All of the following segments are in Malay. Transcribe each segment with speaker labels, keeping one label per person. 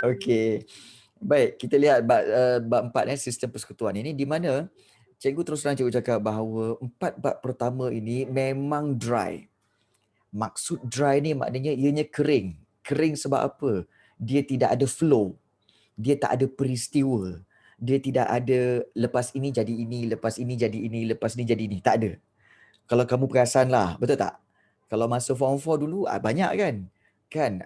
Speaker 1: Okey. Baik, kita lihat bab 4 sistem persekutuan ini, di mana cikgu terus terang cikgu cakap bahawa 4 bab pertama ini memang dry. Maksud dry ni maknanya ianya kering. Kering sebab apa? Dia tidak ada flow. Dia tak ada peristiwa. Dia tidak ada lepas ini jadi ini, lepas ini jadi ini, lepas ini jadi ini. Tak ada. Kalau kamu perasan lah, betul tak? Kalau masa form 4 dulu banyak kan?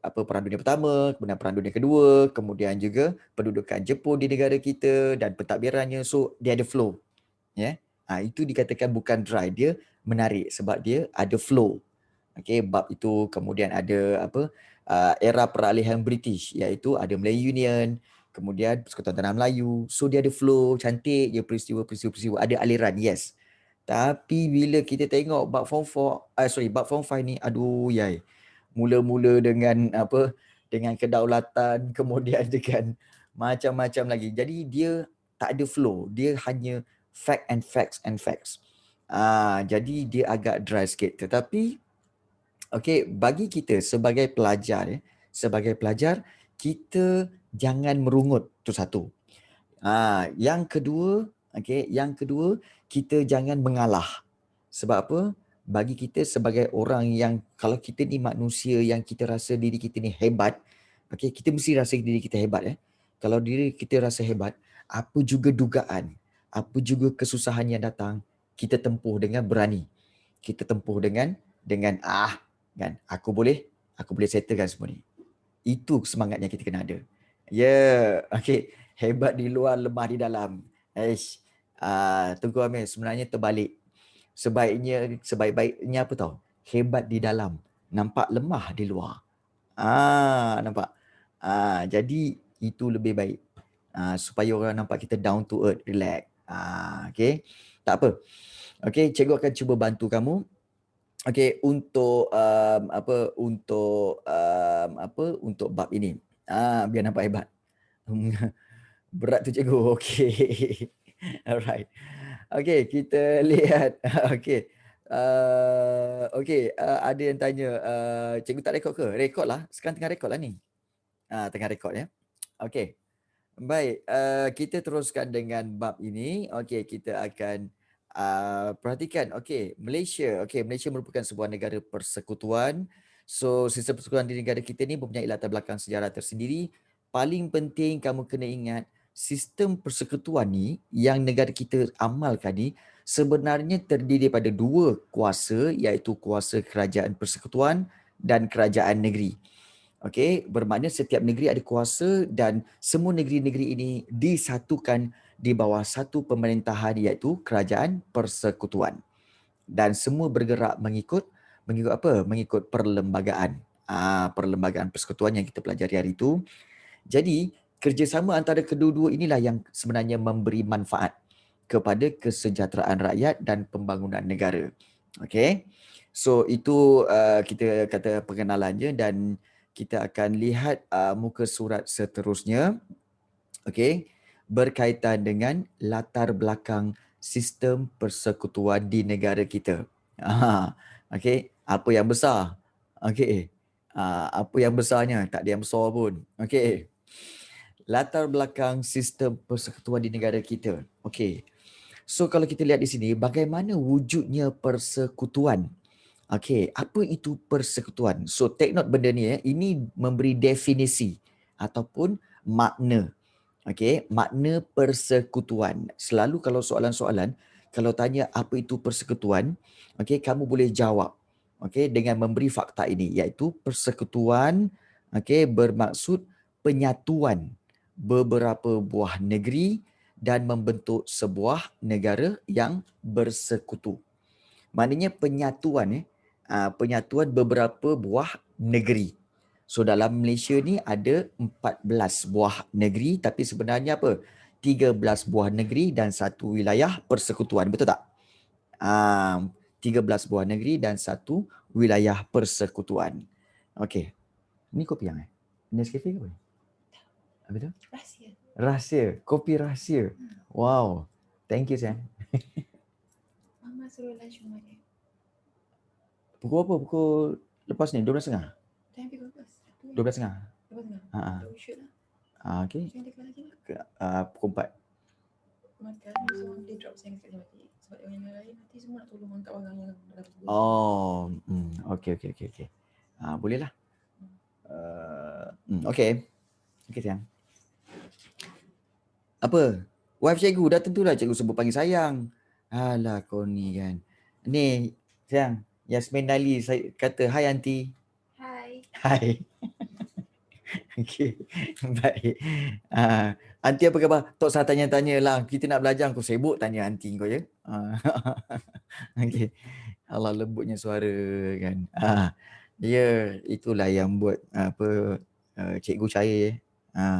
Speaker 1: Apa Perang Dunia Pertama, kemudian Perang Dunia Kedua, kemudian juga pendudukan Jepun di negara kita dan pentadbirannya. So dia ada flow, ya. Itu dikatakan bukan dry, dia menarik sebab dia ada flow. Okey, bab itu kemudian ada era peralihan British, iaitu ada Melayu Union, kemudian Persekutuan Tanah Melayu. So dia ada flow cantik, dia peristiwa-peristiwa, ada aliran, yes. Tapi bila kita tengok bab form 4, bab form 5 ni, aduh yai. Mula-mula dengan dengan kedaulatan, kemudian dengan macam-macam lagi. Jadi dia tak ada flow, dia hanya fact and facts and facts. Jadi dia agak dry sikit. Tetapi bagi kita sebagai pelajar, kita jangan merungut, tu satu. Yang kedua, kita jangan mengalah. Sebab apa? Bagi kita sebagai orang yang, kalau kita ni manusia yang kita rasa diri kita ni hebat, kita mesti rasa diri kita hebat. Kalau diri kita rasa hebat, apa juga dugaan, apa juga kesusahan yang datang, kita tempuh dengan berani. Kita tempuh dengan kan, aku boleh settlekan semua ni. Itu semangat yang kita kena ada. Hebat di luar, lemah di dalam. Tengku Amir, sebenarnya terbalik. Sebaik-baiknya apa tau? Hebat di dalam, nampak lemah di luar. Nampak? Jadi itu lebih baik. Supaya orang nampak kita down to earth, relax. Tak apa. Cikgu akan cuba bantu kamu. Untuk bab ini. Biar nampak hebat. Berat tu cikgu. Alright. Kita lihat. Ada yang tanya, cikgu tak rekod ke? Rekod lah. Sekarang tengah rekod lah ni. Tengah rekod ya. Baik, kita teruskan dengan bab ini. Kita akan perhatikan. Malaysia. Malaysia merupakan sebuah negara persekutuan. So, sistem persekutuan di negara kita ni mempunyai latar belakang sejarah tersendiri. Paling penting kamu kena ingat, sistem persekutuan ni yang negara kita amalkan ni sebenarnya terdiri daripada dua kuasa, iaitu kuasa kerajaan persekutuan dan kerajaan negeri. Bermakna setiap negeri ada kuasa dan semua negeri-negeri ini disatukan di bawah satu pemerintahan, iaitu kerajaan persekutuan. Dan semua bergerak mengikut apa? Mengikut perlembagaan. Perlembagaan persekutuan yang kita pelajari hari itu. Jadi, kerjasama antara kedua-dua inilah yang sebenarnya memberi manfaat kepada kesejahteraan rakyat dan pembangunan negara. So itu kita kata pengenalannya, dan kita akan lihat muka surat seterusnya. Berkaitan dengan latar belakang sistem persekutuan di negara kita. Apa yang besar? Apa yang besarnya? Tak ada yang besar pun. Latar belakang sistem persekutuan di negara kita. So kalau kita lihat di sini, bagaimana wujudnya persekutuan? Apa itu persekutuan? So take note benda ni, ini memberi definisi ataupun makna. Makna persekutuan. Selalu kalau soalan-soalan, kalau tanya apa itu persekutuan, kamu boleh jawab dengan memberi fakta ini, iaitu persekutuan bermaksud penyatuan beberapa buah negeri dan membentuk sebuah negara yang bersekutu. Maknanya penyatuan beberapa buah negeri. So dalam Malaysia ni ada 14 buah negeri, tapi sebenarnya 13 buah negeri dan satu wilayah persekutuan, betul tak? 13 buah negeri dan satu wilayah persekutuan. Ni kopi yang Nescafe ke apa? Apa tu? Rahsia. Kopi rahsia. Wow. Thank you, Sam.
Speaker 2: Mama suruh lunch rumah dia.
Speaker 1: Pukul apa? Pukul lepas ni? 12.30?
Speaker 2: Time pukul berapa?
Speaker 1: 12.30?
Speaker 2: tengah.
Speaker 1: Ha.
Speaker 2: Ada shoot lah.
Speaker 1: Okey.
Speaker 2: Saya dekat lagi lah.
Speaker 1: Pukul 4.
Speaker 2: Makan, so dia drop saya kat mati. Sebab yang lain nanti semua nak tolong angkat orang yang dalam tubuh.
Speaker 1: Oh, okey. Boleh lah. Okey. Okey sayang. Apa? Wife cikgu, dah tentulah cikgu sebut panggil sayang. Alah kau ni kan. Ni, sayang. Yasmin Dali saya kata, "Hai aunty."
Speaker 2: Hai.
Speaker 1: Hai. Okey. Baik. Aunty apa khabar? Tak usah tanya-tanya lah. Kita nak belajar, kau sibuk tanya aunty kau ya. Okey. Allah lembutnya suara kan. Ya, itulah yang buat cikgu cair.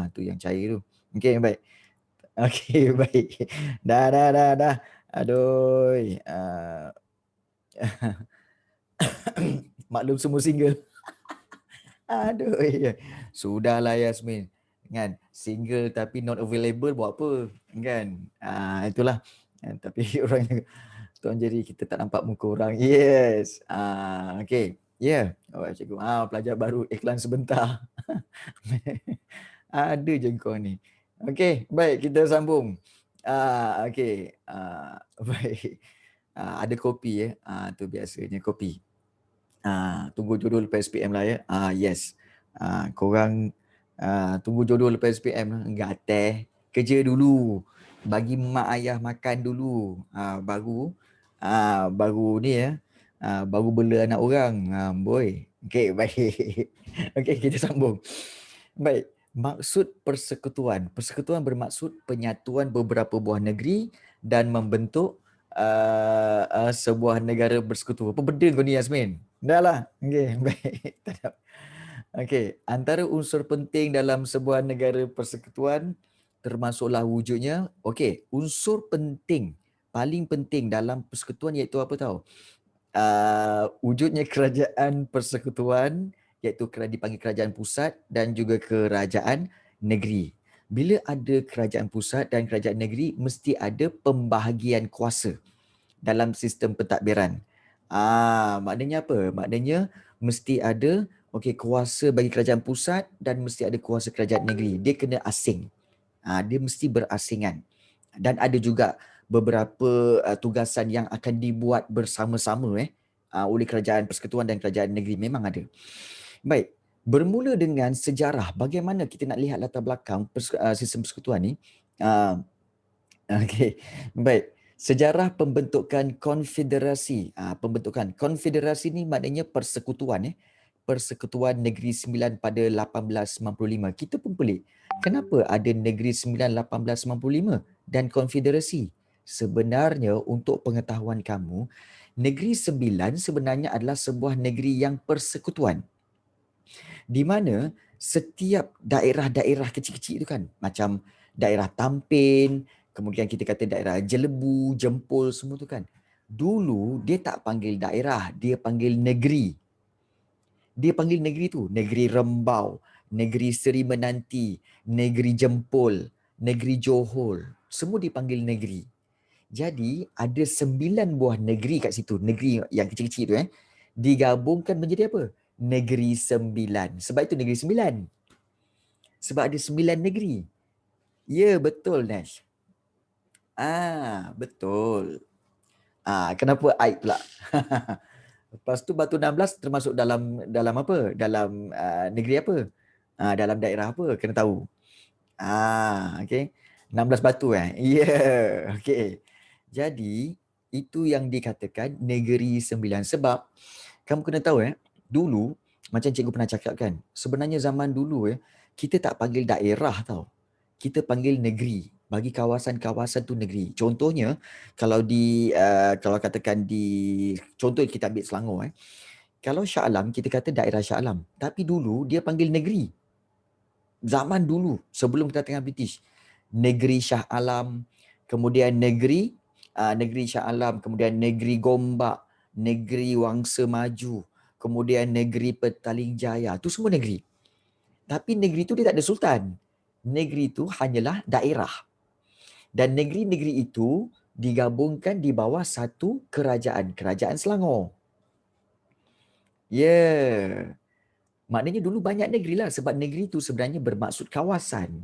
Speaker 1: Tu yang cair tu. Okey, baik. Okey, baik. Dah. Aduh. Maklum semua single. Aduh. Sudahlah Yasmin. Kan? Single tapi not available buat apa? Kan? Itulah. Tapi orang tuan jadi kita tak nampak muka orang. Yes. Okey. Ya. Yeah. Cikgu. Pelajar baru iklan sebentar. Ada je kau ni. Okey, baik kita sambung. Okey. Baik. Ada kopi ya. Tu biasanya kopi. Tunggu jodoh lepas SPM lah ya. Yes. Korang tunggu jodoh lepas SPM lah. Gateh. Kerja dulu. Bagi mak ayah makan dulu. Baru ni ya. Baru bela anak orang. Boy. Okey, baik. Okey, kita sambung. Baik. Maksud persekutuan. Persekutuan bermaksud penyatuan beberapa buah negeri dan membentuk sebuah negara bersekutu. Apa benda kau ni Yasmin? Dah lah. Okey, baik. Okey, antara unsur penting dalam sebuah negara persekutuan termasuklah wujudnya. Okey, unsur penting, paling penting dalam persekutuan iaitu apa tahu? Wujudnya kerajaan persekutuan iaitu dipanggil kerajaan pusat dan juga kerajaan negeri. Bila ada kerajaan pusat dan kerajaan negeri, mesti ada pembahagian kuasa dalam sistem pentadbiran. Maknanya apa? Maknanya mesti ada kuasa bagi kerajaan pusat dan mesti ada kuasa kerajaan negeri. Dia kena asing. Dia mesti berasingan. Dan ada juga beberapa tugasan yang akan dibuat bersama-sama oleh kerajaan persekutuan dan kerajaan negeri. Memang ada. Baik. Bermula dengan sejarah. Bagaimana kita nak lihat latar belakang sistem persekutuan ni. Okey. Baik. Sejarah pembentukan konfederasi. Pembentukan konfederasi ni maknanya persekutuan. Persekutuan Negeri Sembilan pada 1895. Kita pun pelik. Kenapa ada Negeri Sembilan 1895 dan konfederasi? Sebenarnya untuk pengetahuan kamu, Negeri Sembilan sebenarnya adalah sebuah negeri yang persekutuan. Di mana setiap daerah-daerah kecil-kecil itu kan, macam daerah Tampin, kemudian kita kata daerah Jelebu, Jempol, semua tu kan. Dulu dia tak panggil daerah, dia panggil negeri. Dia panggil negeri tu, negeri Rembau, negeri Seri Menanti, negeri Jempol, negeri Johor. Semua dipanggil negeri. Jadi ada 9 buah negeri kat situ, negeri yang kecil-kecil tu digabungkan menjadi apa? Negeri Sembilan. Sebab itu Negeri Sembilan. Sebab ada 9 negeri. Ya, betul Nash. Betul. Kenapa aib pula? Lepas tu Batu 16 termasuk dalam apa? Dalam negeri apa? Dalam daerah apa? Kena tahu. Okey. 16 batu Ya. Okey. Jadi itu yang dikatakan negeri Sembilan. Sebab kamu kena tahu dulu macam cikgu pernah cakap kan, sebenarnya zaman dulu kita tak panggil daerah tau. Kita panggil negeri. Bagi kawasan-kawasan tu negeri. Contohnya kalau kalau katakan contoh kita ambil Selangor kalau Shah Alam kita kata daerah Shah Alam, tapi dulu dia panggil negeri. Zaman dulu sebelum kedatangan British, negeri Shah Alam, kemudian negeri Shah Alam, kemudian negeri Gombak, negeri Wangsa Maju, kemudian negeri Petaling Jaya. Tu semua negeri. Tapi negeri tu dia tak ada sultan. Negeri tu hanyalah daerah. Dan negeri-negeri itu digabungkan di bawah satu kerajaan, Kerajaan Selangor. Ya. Maknanya dulu banyak negeri lah, sebab negeri itu sebenarnya bermaksud kawasan.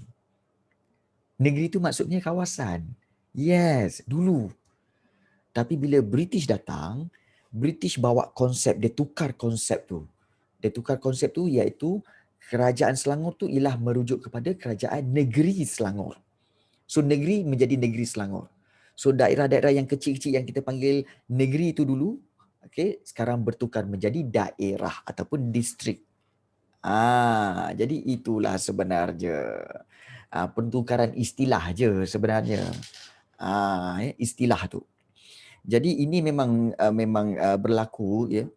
Speaker 1: Negeri itu maksudnya kawasan. Yes, dulu. Tapi bila British datang, British bawa konsep, dia tukar konsep tu. Dia tukar konsep tu iaitu kerajaan Selangor tu ialah merujuk kepada kerajaan negeri Selangor. So negeri menjadi negeri Selangor. So daerah-daerah yang kecil-kecil yang kita panggil negeri itu dulu, okay, sekarang bertukar menjadi daerah ataupun distrik. Jadi itulah sebenarnya. Pertukaran istilah je sebenarnya. Istilah tu. Jadi ini memang berlaku, ya.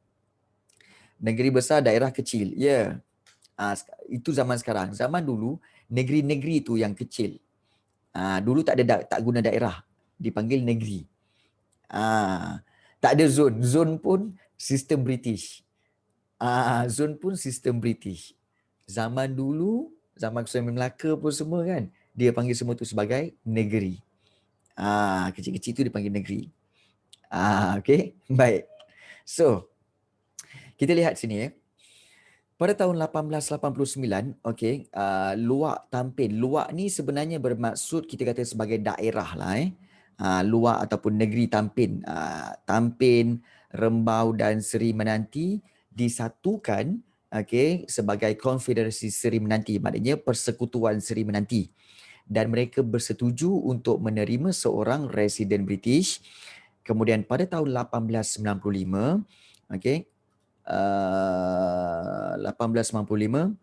Speaker 1: Negeri besar, daerah kecil. Ya. Itu zaman sekarang. Zaman dulu negeri-negeri itu yang kecil. Dulu tak guna daerah, dipanggil negeri. Tak ada zon. Zon pun sistem British. Zon pun sistem British. Zaman dulu, zaman Sulaiman Melaka pun semua kan, dia panggil semua tu sebagai negeri. Kecil-kecil tu dipanggil negeri. Okay, baik. So, kita lihat sini ya. Pada tahun 1889, okey, Luwak Tampin. Luwak ni sebenarnya bermaksud kita kata sebagai daerah lah Luwak ataupun negeri Tampin. Tampin, Rembau dan Seri Menanti disatukan okey sebagai Konfederasi Seri Menanti, maknanya Persekutuan Seri Menanti. Dan mereka bersetuju untuk menerima seorang residen British. Kemudian pada tahun 1895, okey, 1895,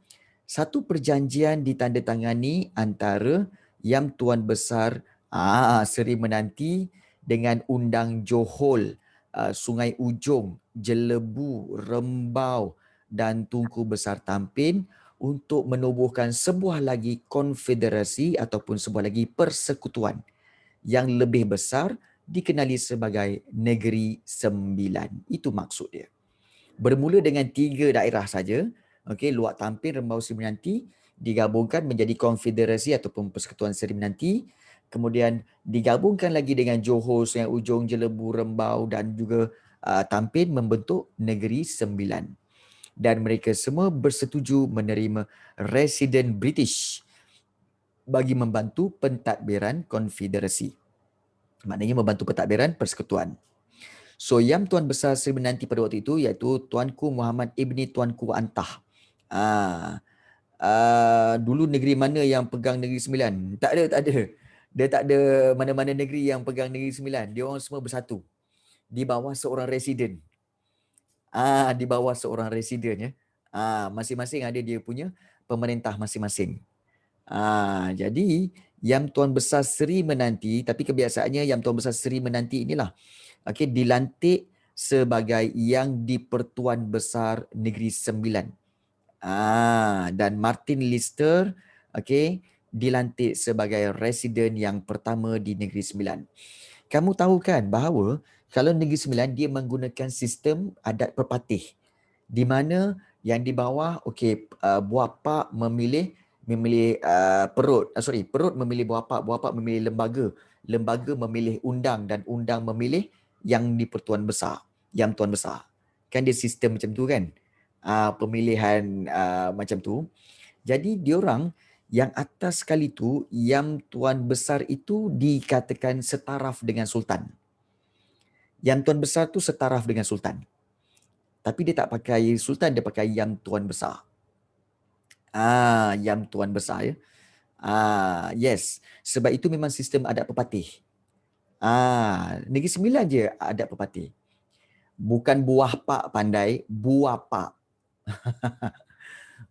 Speaker 1: satu perjanjian ditandatangani antara Yang Tuan Besar Seri Menanti dengan Undang Johor, Sungai Ujong, Jelebu, Rembau dan Tunku Besar Tampin untuk menubuhkan sebuah lagi konfederasi ataupun sebuah lagi persekutuan yang lebih besar dikenali sebagai Negeri Sembilan. Itu maksud dia. Bermula dengan 3 daerah saja, okey, Luwak Tampin, Rembau, Seri Menanti digabungkan menjadi konfederasi ataupun persekutuan Seri Menanti. Kemudian digabungkan lagi dengan Johor, Sungai Ujong, Jelebu, Rembau dan juga Tampin membentuk Negeri Sembilan. Dan mereka semua bersetuju menerima residen British bagi membantu pentadbiran konfederasi. Maknanya membantu pentadbiran persekutuan. So Yang Tuan Besar Seri Menanti pada waktu itu iaitu Tuanku Muhammad Ibni Tuanku Antah. Dulu negeri mana yang pegang Negeri Sembilan? Tak ada. Dia tak ada mana-mana negeri yang pegang Negeri Sembilan. Dia orang semua bersatu di bawah seorang residen. Di bawah seorang residen ya. Masing-masing ada dia punya pemerintah masing-masing. Jadi Yang Tuan Besar Seri Menanti, tapi kebiasaannya Yang Tuan Besar Seri Menanti inilah dilantik sebagai Yang di-Pertuan Besar Negeri Sembilan. Dan Martin Lister dilantik sebagai residen yang pertama di Negeri Sembilan. Kamu tahu kan bahawa kalau Negeri Sembilan dia menggunakan sistem adat perpatih, di mana yang di bawah buah pak memilih perut memilih buah pak memilih lembaga memilih undang dan undang memilih yang di-Pertuan Besar, Yang Tuan Besar. Kan dia sistem macam tu kan? Pemilihan macam tu. Jadi diorang yang atas sekali tu, Yang Tuan Besar itu dikatakan setaraf dengan Sultan. Yang Tuan Besar tu setaraf dengan Sultan. Tapi dia tak pakai Sultan, dia pakai Yang Tuan Besar. Yang Tuan Besar ya. Yes. Sebab itu memang sistem adat pepatih. Negeri Sembilan je adat pepatih. Bukan buah pak pandai, buah pak.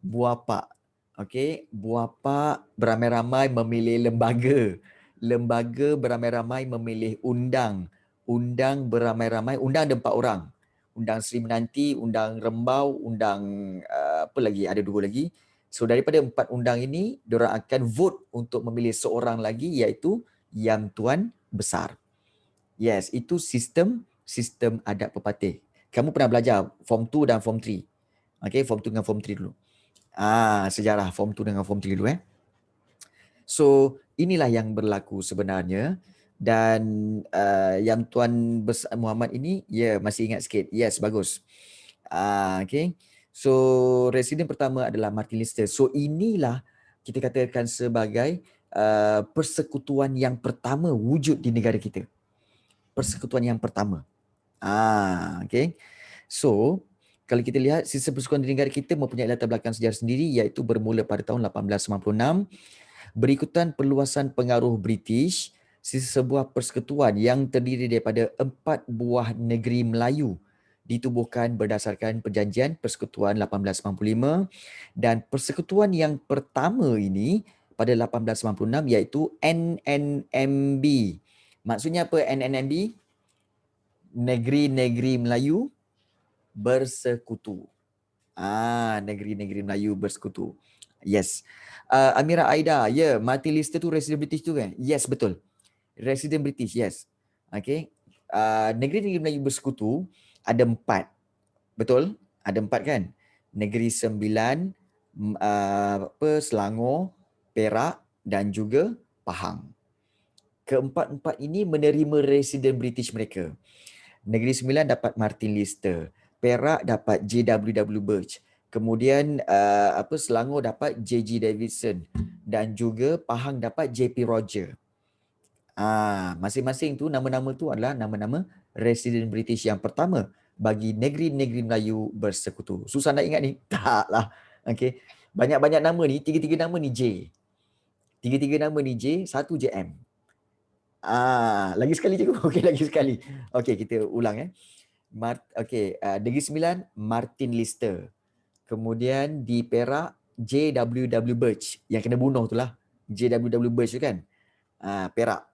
Speaker 1: Buah pak. Okey, buah pak beramai-ramai memilih lembaga. Lembaga beramai-ramai memilih undang. Undang beramai-ramai, undang ada 4 orang. Undang Seri Menanti, Undang Rembau, Undang apa lagi? Ada 2 lagi. So daripada 4 undang ini, diorang akan vote untuk memilih seorang lagi iaitu Yang Tuan Besar. Yes, itu sistem adat pepatih. Kamu pernah belajar Form 2 dan Form 3. Okey, Form 2 dengan Form 3 dulu. Sejarah Form 2 dengan Form 3 dulu So, inilah yang berlaku sebenarnya. Dan Yang Tuan Besar Muhammad ini, masih ingat sikit. Yes, bagus. Okay. So residen pertama adalah Martin Lister. So inilah kita katakan sebagai persekutuan yang pertama wujud di negara kita. Persekutuan yang pertama. Okay. So kalau kita lihat sistem persekutuan di negara kita mempunyai latar belakang sejarah sendiri, iaitu bermula pada tahun 1896 berikutan perluasan pengaruh British. Sebuah persekutuan yang terdiri daripada 4 buah negeri Melayu ditubuhkan berdasarkan perjanjian persekutuan 1895, dan persekutuan yang pertama ini pada 1896 iaitu NNMB. Maksudnya apa NNMB? Negeri-negeri Melayu bersekutu. Negeri-negeri Melayu bersekutu. Yes. Amira Aida, Martin Lister tu resident British tu kan? Yes, betul. Resident British, yes. Okay. Negeri-negeri Melayu bersekutu ada 4. Betul? Ada 4 kan? Negeri Sembilan, Selangor, Perak dan juga Pahang. Keempat-empat ini menerima resident British mereka. Negeri Sembilan dapat Martin Lister, Perak dapat J.W.W. Birch, kemudian Selangor dapat J.G. Davidson dan juga Pahang dapat J.P. Roger. Masing-masing tu nama-nama tu adalah nama-nama resident British yang pertama bagi negeri-negeri Melayu bersekutu. Susah nak ingat ni? Taklah. Okey. Banyak-banyak nama ni, tiga-tiga nama ni J. Tiga-tiga nama ni J, satu je M. Lagi sekali cikgu. Okey, lagi sekali. Okey, kita ulang Negeri Sembilan Martin Lister. Kemudian di Perak J.W.W. Birch yang kena bunuh tu lah. J.W.W. Birch tu kan. Perak.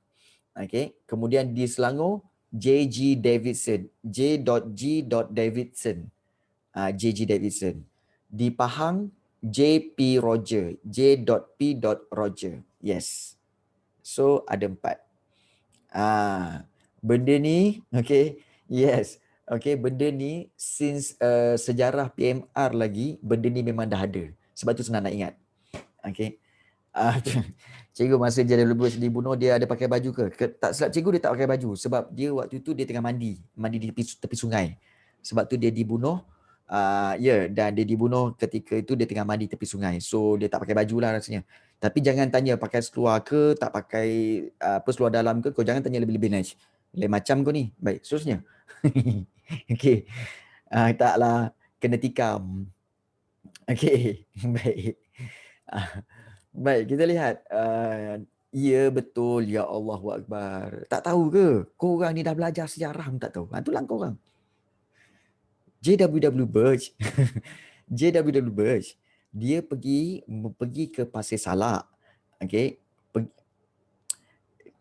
Speaker 1: Okey. Kemudian di Selangor J.G. Davidson. J.G. Davidson. J.G. Davidson. Di Pahang J.P. Roger. J.P. Roger. Yes. So ada 4. Benda ni, okay, yes, okay, benda ni since sejarah PMR lagi, benda ni memang dah ada. Sebab tu senang nak ingat. Okay. Cikgu masa J.W. Birch dibunuh, dia ada pakai baju ke? Tak silap cikgu, dia tak pakai baju. Sebab dia waktu tu dia tengah mandi di tepi sungai. Sebab tu dia dibunuh. Dan dia dibunuh ketika itu dia tengah mandi tepi sungai. So dia tak pakai baju lah rasanya. Tapi jangan tanya pakai seluar ke, tak pakai seluar dalam ke, kau jangan tanya lebih-lebih Nash. Lain macam kau ni. Baik, seterusnya. Okey. Taklah, kena tikam. Okey, baik. Baik, kita lihat. Ya betul, ya Allahu Akbar. Tak tahu ke? Korang ni dah belajar sejarah pun tak tahu. Itulah korang. J.W.W. Birch. J.W.W. Birch. Dia pergi ke Pasir Salak. Okay.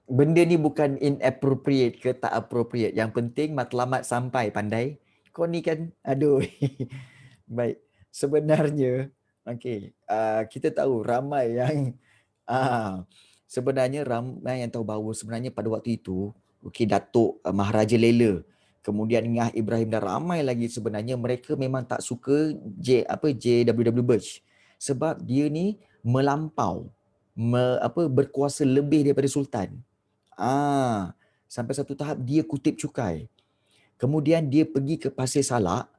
Speaker 1: Benda ni bukan inappropriate ke tak appropriate. Yang penting matlamat sampai, pandai. Kau ni kan, aduh. Baik. Sebenarnya, kita tahu ramai yang tahu bahawa sebenarnya pada waktu itu, Datuk Maharaja Lela, kemudian Ngah Ibrahim dan ramai lagi sebenarnya mereka memang tak suka J.W.W. Birch sebab dia ni melampau berkuasa lebih daripada sultan. Sampai satu tahap dia kutip cukai. Kemudian dia pergi ke Pasir Salak.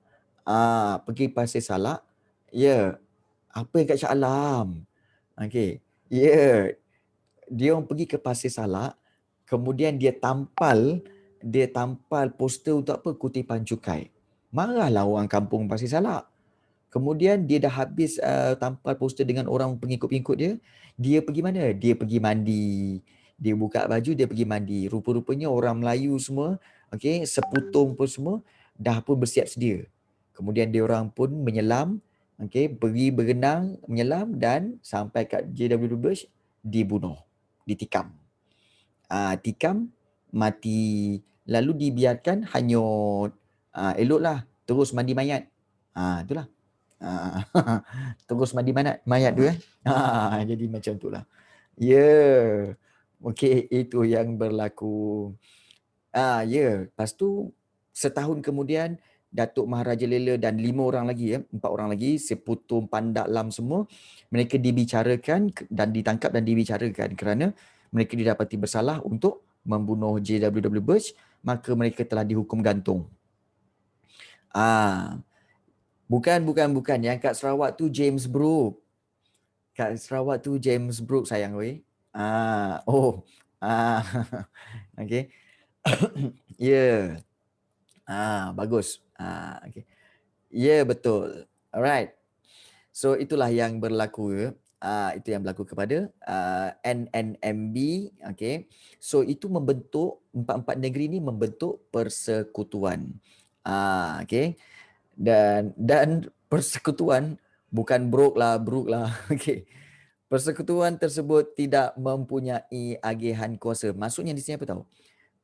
Speaker 1: Apa yang kat Shah Alam? Dia orang pergi ke Pasir Salak, kemudian dia tampal poster untuk apa? Kutipan cukai. Marahlah orang kampung Pasir Salak. Kemudian dia dah habis tampal poster dengan orang pengikut-pengikut dia. Dia pergi mana? Dia pergi mandi. Dia buka baju, dia pergi mandi. Rupa-rupanya orang Melayu semua, seputung pun semua dah pun bersiap sedia. Kemudian dia orang pun menyelam, pergi berenang, menyelam dan sampai kat J.W. Birch dibunuh, ditikam. Tikam, mati, lalu dibiarkan hanyut. Eloklah terus mandi mayat. Itulah. Terus mandi mayat tu jadi macam itulah. Okey, itu yang berlaku. Lepas tu setahun kemudian Datuk Maharaja Lela dan 4 orang lagi, seputum Pandak Lam semua, mereka dibicarakan dan ditangkap dan dibicarakan kerana mereka didapati bersalah untuk membunuh J.W.W. Birch, maka mereka telah dihukum gantung. Bukan. Yang kat Sarawak tu James Brooke. Kat Sarawak tu James Brooke sayang weh. Oh. Okay. Ya. Bagus. Okay. Ya, betul. Alright. So itulah yang berlaku. Itu yang berlaku kepada NNMB. Okay. So itu membentuk, empat-empat negeri ni membentuk persekutuan. Okay. Dan persekutuan bukan brok lah. Okay. Persekutuan tersebut tidak mempunyai agihan kuasa. Maksudnya di sini apa tahu?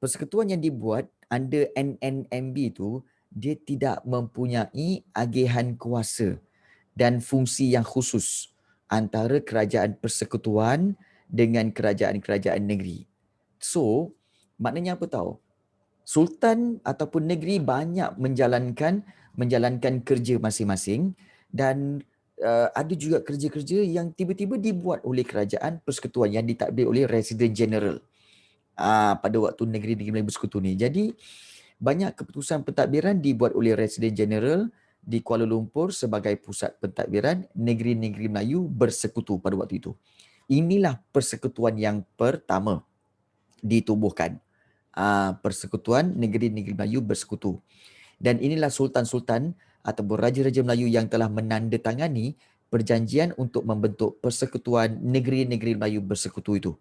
Speaker 1: Persekutuan yang dibuat under NNMB tu dia tidak mempunyai agihan kuasa dan fungsi yang khusus antara kerajaan persekutuan dengan kerajaan-kerajaan negeri. So, maknanya apa tahu? Sultan ataupun negeri banyak menjalankan kerja masing-masing dan ada juga kerja-kerja yang tiba-tiba dibuat oleh kerajaan persekutuan yang ditadbir oleh Resident General pada waktu negeri-negeri Melayu bersekutu ni. Jadi banyak keputusan pentadbiran dibuat oleh Resident General di Kuala Lumpur sebagai pusat pentadbiran negeri-negeri Melayu bersekutu pada waktu itu. Inilah persekutuan yang pertama ditubuhkan. Persekutuan negeri-negeri Melayu bersekutu. Dan inilah sultan-sultan ataupun raja-raja Melayu yang telah menandatangani perjanjian untuk membentuk persekutuan negeri-negeri Melayu bersekutu itu.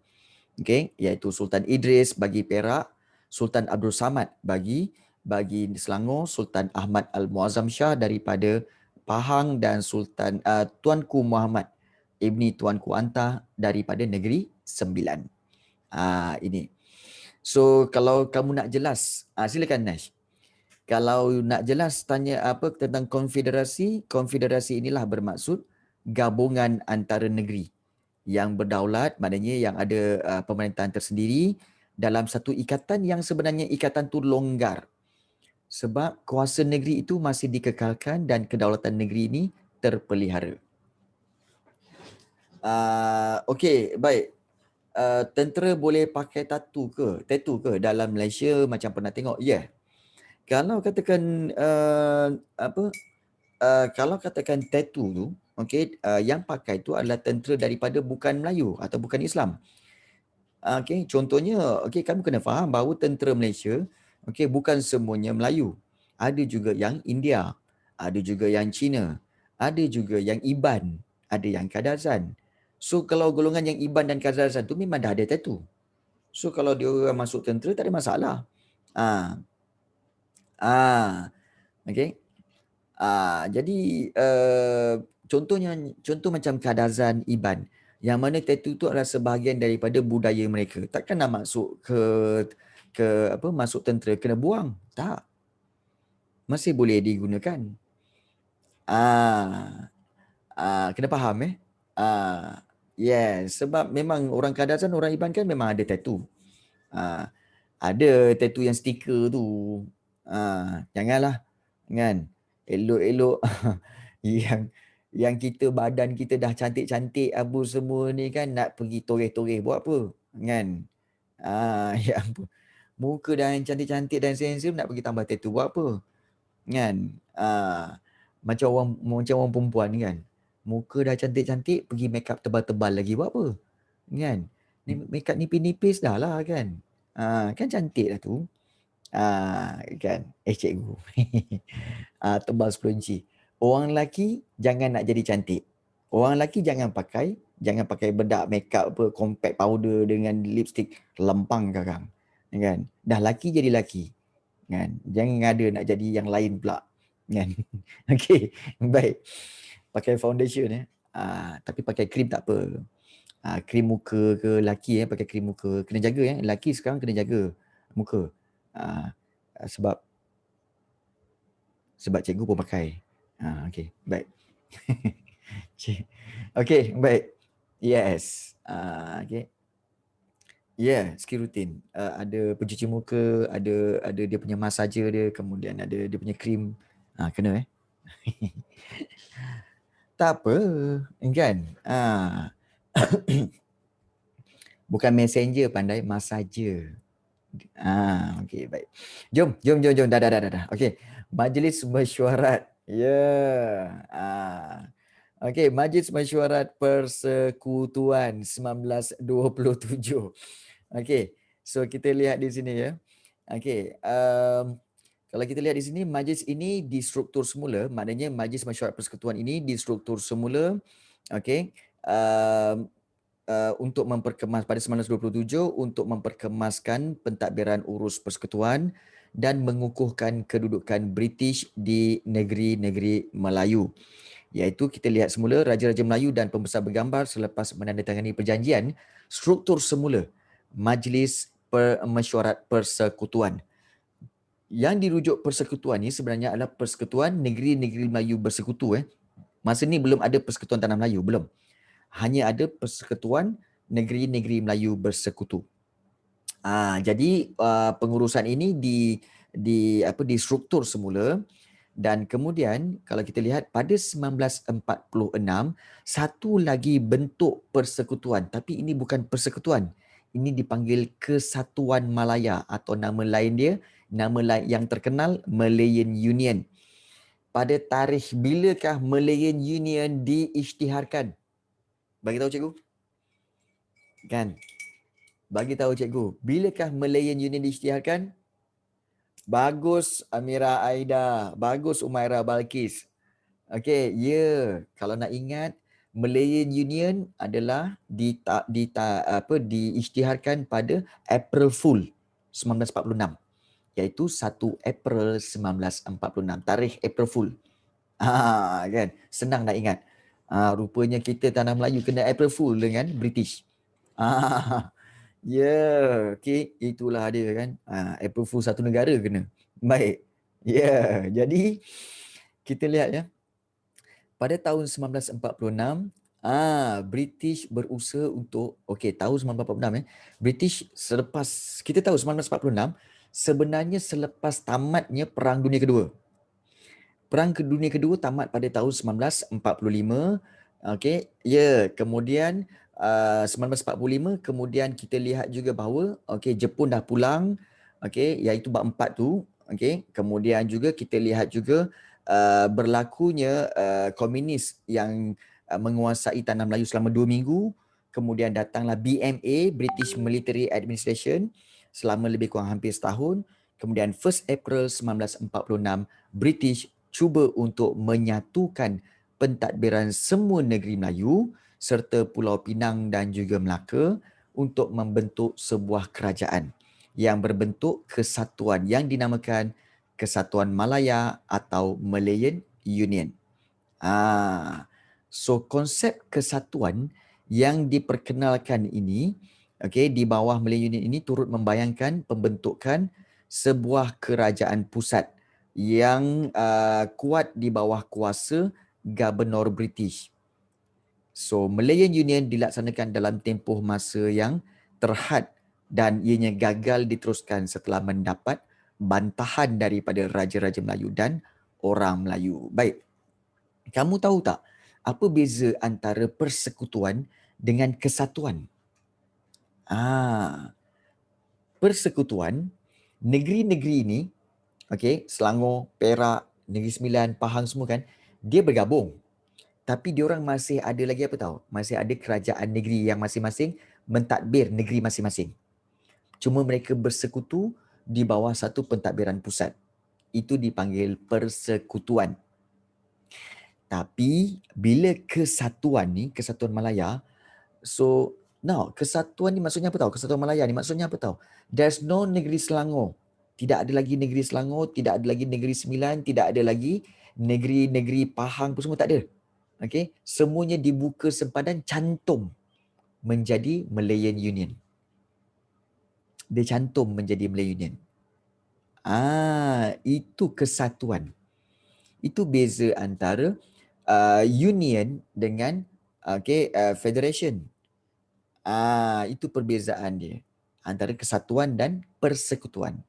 Speaker 1: Okay, iaitu Sultan Idris bagi Perak, Sultan Abdul Samad bagi Selangor, Sultan Ahmad Al-Muazzam Shah daripada Pahang dan Sultan Tuanku Muhammad Ibni Tuanku Anta daripada Negeri Sembilan. Ini. So kalau kamu nak jelas, silakan Nash. Kalau nak jelas tanya apa tentang konfederasi, konfederasi inilah bermaksud gabungan antara negeri yang berdaulat, maknanya yang ada pemerintahan tersendiri dalam satu ikatan yang sebenarnya ikatan tu longgar. Sebab kuasa negeri itu masih dikekalkan dan kedaulatan negeri ini terpelihara. Okey, baik. Tentera boleh pakai tattoo ke dalam Malaysia macam pernah tengok? Ya. Yeah. Kalau katakan kalau katakan tattoo tu, okey, yang pakai tu adalah tentera daripada bukan Melayu atau bukan Islam. Okey, contohnya, okey, kamu kena faham bahawa tentera Malaysia, okey, bukan semuanya Melayu. Ada juga yang India, ada juga yang Cina, ada juga yang Iban, ada yang Kadazan. So kalau golongan yang Iban dan Kadazan tu memang dah ada tattoo. So kalau dia orang masuk tentera tak ada masalah. Okey. Jadi contoh macam Kadazan, Iban, yang mana tattoo tu adalah sebahagian daripada budaya mereka. Takkan nak masuk masuk tentera kena buang? Tak. Masih boleh digunakan. Kena faham yes, sebab memang orang Kadazan, orang Iban kan memang ada tattoo. Ada tattoo yang stiker tu. Janganlah kan. Elok-elok yang kita badan kita dah cantik-cantik abu semua ni kan nak pergi toreh-toreh buat apa kan. Ya ampun. Muka dah yang cantik-cantik dan handsome nak pergi tambah tattoo buat apa kan. Macam orang perempuan kan. Muka dah cantik-cantik pergi make up tebal-tebal lagi buat apa kan. Ni make up nipis-nipis dah lah kan. Kan cantik dah tu. Kan. Cikgu. Tebal 10 inci. Orang lelaki jangan nak jadi cantik. Orang lelaki jangan pakai bedak makeup apa, compact powder dengan lipstick lempang kakang. Kan? Dah lelaki jadi lelaki. Kan? Jangan ada nak jadi yang lain pula. Kan? Okey, baik. Pakai foundation tapi pakai krim tak apa. Krim muka ke lelaki pakai krim muka. Kena jaga lelaki sekarang kena jaga muka. Sebab cikgu pun pakai. Okey, baik. Okey, baik. Yes. Okey. Yeah, skill rutin. Ada pencuci muka, ada dia punya masager dia, kemudian ada dia punya krim. Kena tak apa, kan? Bukan messenger pandai, masager. Okey, baik. Jom. Dah. Okey. Majlis mesyuarat. Ya. Okey, Majlis Mesyuarat Persekutuan 1927. Okey, so kita lihat di sini ya. Okey, kalau kita lihat di sini majlis ini distruktur semula, maknanya Majlis Mesyuarat Persekutuan ini distruktur semula, okey, um, untuk memperkemas pada 1927 untuk memperkemaskan pentadbiran urus persekutuan dan mengukuhkan kedudukan British di negeri-negeri Melayu. Iaitu kita lihat semula Raja-Raja Melayu dan pembesar bergambar selepas menandatangani perjanjian, struktur semula Majlis Mesyuarat Persekutuan. Yang dirujuk persekutuan ni sebenarnya adalah Persekutuan Negeri-Negeri Melayu Bersekutu. Masa ni belum ada Persekutuan Tanah Melayu, belum. Hanya ada Persekutuan Negeri-Negeri Melayu Bersekutu. Jadi pengurusan ini distruktur semula dan kemudian kalau kita lihat pada 1946 satu lagi bentuk persekutuan, tapi ini bukan persekutuan. Ini dipanggil Kesatuan Malaya atau nama lain dia, nama lain yang terkenal Malayan Union. Pada tarikh bilakah Malayan Union diisytiharkan? Bagi tahu cikgu. Kan? Bagi tahu cikgu, bilakah Malayan Union diisytiharkan? Bagus Amira Aida, bagus Umaira Balkis. Okey, ya, kalau nak ingat Malayan Union adalah diisytiharkan pada April Fool 1946, iaitu 1 April 1946, tarikh April Fool. Kan, senang nak ingat. Rupanya kita tanah Melayu kena April Fool dengan British. Ya, okey, itulah dia kan. April Fool satu negara kena. Baik. Ya, jadi kita lihat ya. Pada tahun 1946, British berusaha untuk, tahun 1946 British selepas, kita tahu 1946 sebenarnya selepas tamatnya Perang Dunia Kedua. Perang Dunia Kedua tamat pada tahun 1945. Kemudian 1945 kemudian kita lihat juga bahawa Jepun dah pulang, iaitu bab 4 tu. Kemudian juga kita lihat juga berlakunya komunis yang menguasai tanah Melayu selama 2 minggu. Kemudian datanglah BMA, British Military Administration, selama lebih kurang hampir setahun. Kemudian 1 April 1946 British cuba untuk menyatukan pentadbiran semua negeri Melayu serta Pulau Pinang dan juga Melaka untuk membentuk sebuah kerajaan yang berbentuk kesatuan yang dinamakan Kesatuan Malaya atau Malayan Union. So konsep kesatuan yang diperkenalkan ini, di bawah Malayan Union ini turut membayangkan pembentukan sebuah kerajaan pusat yang kuat di bawah kuasa Gubernur British. So Malayan Union dilaksanakan dalam tempoh masa yang terhad dan ianya gagal diteruskan setelah mendapat bantahan daripada Raja-Raja Melayu dan orang Melayu. Baik, kamu tahu tak apa beza antara persekutuan dengan kesatuan? Persekutuan, negeri-negeri ini, Selangor, Perak, Negeri Sembilan, Pahang semua kan, dia bergabung. Tapi diorang masih ada lagi apa tahu? Masih ada kerajaan negeri yang masing-masing mentadbir negeri masing-masing. Cuma mereka bersekutu di bawah satu pentadbiran pusat. Itu dipanggil persekutuan. Tapi bila kesatuan ni, Kesatuan Malaya, kesatuan ni maksudnya apa tahu? Kesatuan Malaya ni maksudnya apa tahu? There's no Negeri Selangor. Tidak ada lagi Negeri Selangor, tidak ada lagi Negeri Sembilan, tidak ada lagi negeri-negeri Pahang pun semua tak ada. Semuanya dibuka sempadan cantum menjadi Malayan Union. Dia cantum menjadi Malayan Union. Itu kesatuan. Itu beza antara union dengan federation. Itu perbezaan dia antara kesatuan dan persekutuan.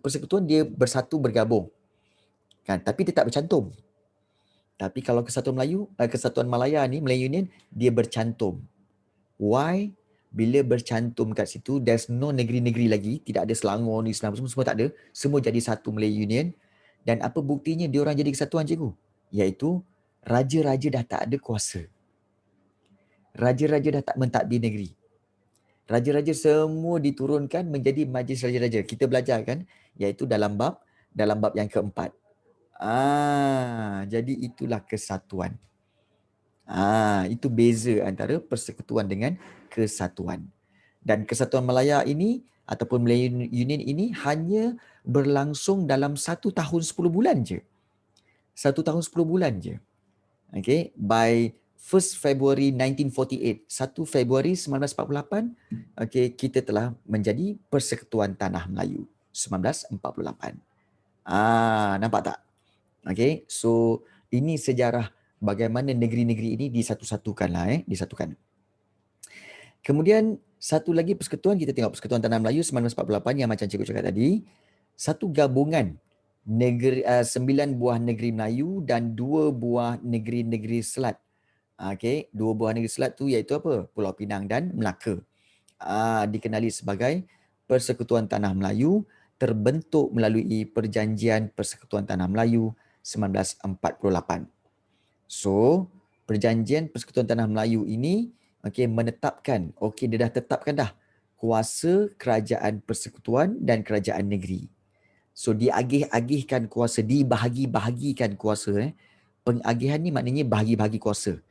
Speaker 1: Persekutuan dia bersatu bergabung. Kan, tapi dia tak bercantum. Tapi kalau Kesatuan Malaya ni, Malayan Union, dia bercantum. Why? Bila bercantum kat situ, there's no negeri-negeri lagi. Tidak ada Selangor ni, Selangor semua tak ada. Semua jadi satu Malayan Union. Dan apa buktinya diorang jadi kesatuan, cikgu? Iaitu raja-raja dah tak ada kuasa. Raja-raja dah tak mentadbir negeri. Raja-raja semua diturunkan menjadi majlis raja-raja. Kita belajar kan, iaitu dalam bab yang keempat. Jadi itulah kesatuan. Itu beza antara persekutuan dengan kesatuan. Dan Kesatuan Malaya ini ataupun Malaya Union ini hanya berlangsung dalam 1 tahun 10 bulan je. 1 tahun 10 bulan je. Okay, by 1st February 1948, 1 Februari 1948, okay, kita telah menjadi Persekutuan Tanah Melayu 1948. Nampak tak? Okay, so ini sejarah bagaimana negeri-negeri ini disatu-satukan lah, disatukan. Kemudian satu lagi persekutuan, kita tengok Persekutuan Tanah Melayu 1948 yang macam cikgu cakap tadi, satu gabungan negeri 9 buah negeri Melayu dan 2 buah negeri-negeri selat. Okey, 2 buah negeri selat tu iaitu apa? Pulau Pinang dan Melaka. Dikenali sebagai Persekutuan Tanah Melayu, terbentuk melalui Perjanjian Persekutuan Tanah Melayu 1948. So, Perjanjian Persekutuan Tanah Melayu ini menetapkan, dia dah tetapkan dah kuasa kerajaan persekutuan dan kerajaan negeri. So, diagih-agihkan kuasa, dibahagi-bahagikan kuasa. Pengagihan ni maknanya bahagi-bahagi kuasa.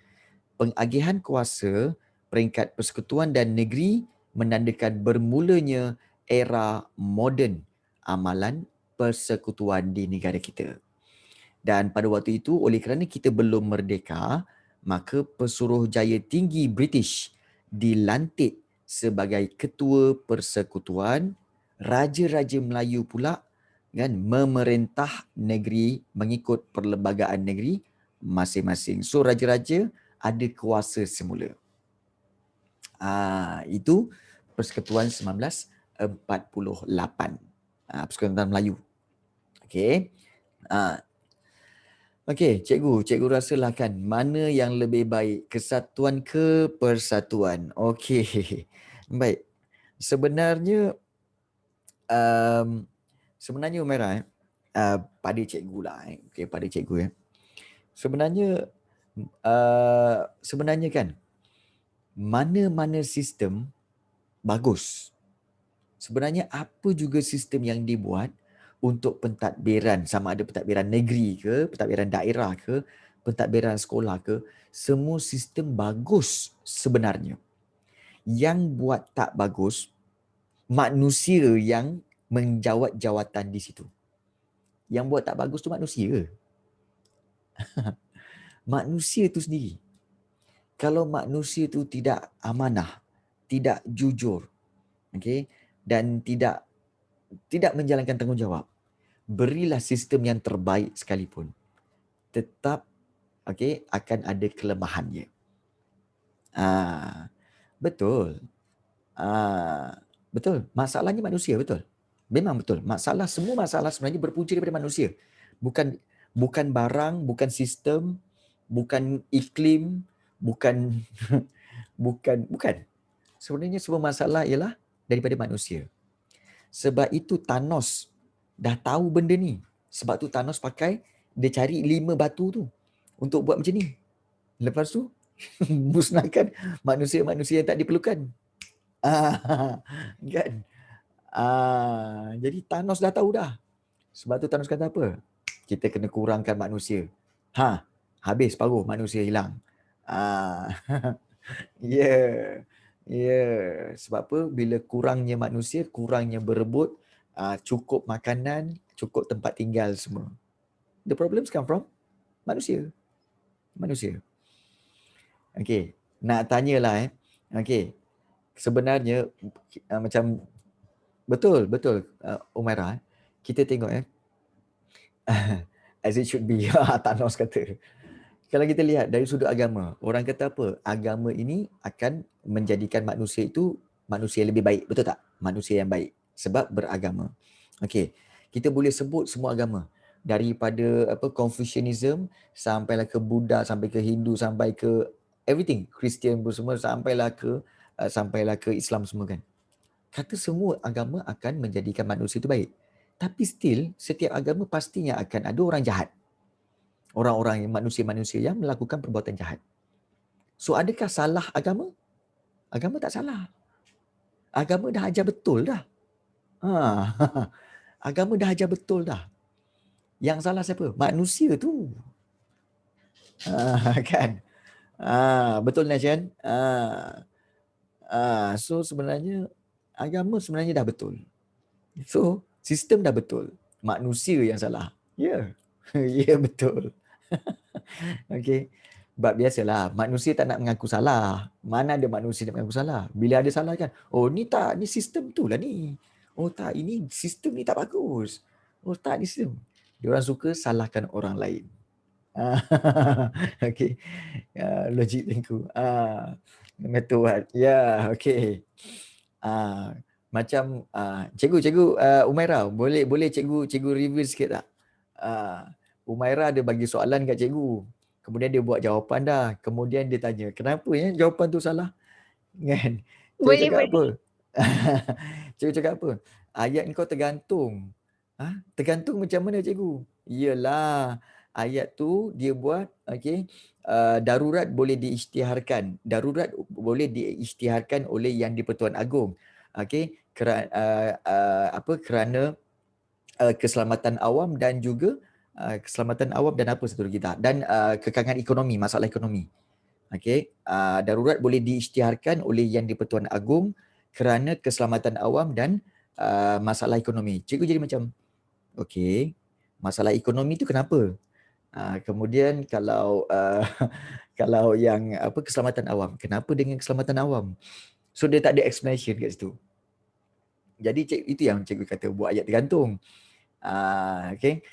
Speaker 1: Pengagihan kuasa peringkat persekutuan dan negeri menandakan bermulanya era moden amalan persekutuan di negara kita. Dan pada waktu itu, oleh kerana kita belum merdeka, maka Pesuruhjaya Tinggi British dilantik sebagai ketua persekutuan. Raja-raja Melayu pula kan memerintah negeri mengikut perlembagaan negeri masing-masing. So raja-raja ada kuasa semula. Itu Persekutuan 1948. Persekutuan Melayu. Okey. Okey, cikgu rasalah kan mana yang lebih baik, kesatuan ke persatuan? Okey. Baik. Sebenarnya Umairah pada cikgu lah okey, pada cikgu sebenarnya kan mana-mana sistem bagus. Sebenarnya apa juga sistem yang dibuat untuk pentadbiran, sama ada pentadbiran negeri ke, pentadbiran daerah ke, pentadbiran sekolah ke, semua sistem bagus sebenarnya. Yang buat tak bagus, manusia yang menjawat jawatan di situ. Yang buat tak bagus tu manusia. Manusia tu sendiri. Kalau manusia tu tidak amanah, tidak jujur, dan tidak menjalankan tanggungjawab, berilah sistem yang terbaik sekalipun, tetap akan ada kelemahannya. Betul. Betul. Masalahnya manusia, betul. Memang betul. Semua masalah sebenarnya berpunca daripada manusia. Bukan barang, bukan sistem, bukan iklim, bukan bukan. Sebenarnya semua masalah ialah daripada manusia. Sebab itu Thanos dah tahu benda ni. Sebab tu Thanos dia cari 5 batu tu untuk buat macam ni. Lepas tu musnahkan manusia-manusia yang tak diperlukan. Kan? Jadi Thanos dah tahu dah. Sebab tu Thanos kata apa? Kita kena kurangkan manusia. Habis paruh manusia hilang. Ya. Sebab apa? Bila kurangnya manusia, kurangnya berebut, cukup makanan, cukup tempat tinggal semua. The problems come from manusia. Okey, nak tanyalah okey. Sebenarnya macam betul Umairah, kita tengok as it should be. Thanos kata. Kalau kita lihat dari sudut agama, orang kata apa? Agama ini akan menjadikan manusia itu manusia lebih baik. Betul tak? Manusia yang baik. Sebab beragama. Okey. Kita boleh sebut semua agama. Daripada Confucianism, sampailah ke Buddha, sampai ke Hindu, sampai ke everything. Kristian pun semua, sampailah ke Islam semua kan. Kata semua agama akan menjadikan manusia itu baik. Tapi still setiap agama pastinya akan ada orang jahat. Orang-orang manusia-manusia yang melakukan perbuatan jahat. So adakah salah agama? Agama tak salah. Agama dah ajar betul dah. Agama dah ajar betul dah. Yang salah siapa? Manusia tu. Kan? Betul Nasyan? So sebenarnya agama sebenarnya dah betul. So sistem dah betul. Manusia yang salah. Ya. Ya betul. Okey. Sebab biasalah manusia tak nak mengaku salah. Mana ada manusia nak mengaku salah? Bila ada salah kan, oh ni tak, ni sistem tu lah ni. Oh tak, ini sistem ni tak bagus. Oh tak, ni sistem. Diorang suka salahkan orang lain. Okey. Logik tengku. No matter what. Ya, okey. Macam cikgu Umairah, boleh cikgu review sikit tak? Umairah ada bagi soalan kat cikgu. Kemudian dia buat jawapan dah. Kemudian dia tanya, kenapa ya jawapan tu salah? Kan? Cikgu
Speaker 3: Boleh,
Speaker 1: cakap
Speaker 3: boleh.
Speaker 1: apa? Cikgu cakap apa? Ayat kau tergantung. Tergantung macam mana cikgu? Iyalah, ayat tu dia buat, okey, darurat boleh diisytiharkan. Darurat boleh diisytiharkan oleh Yang di-Pertuan Agong. Okey, kerana keselamatan awam dan juga keselamatan awam dan apa satu lagi tak? Dan kekangan ekonomi, masalah ekonomi. Okey, darurat boleh diisytiharkan oleh Yang di-Pertuan Agong kerana keselamatan awam dan masalah ekonomi. Cikgu jadi macam, okey, masalah ekonomi tu kenapa? Kemudian kalau kalau yang keselamatan awam, kenapa dengan keselamatan awam? So dia tak ada explanation kat situ. Jadi itu yang cikgu kata buat ayat tergantung. Okay.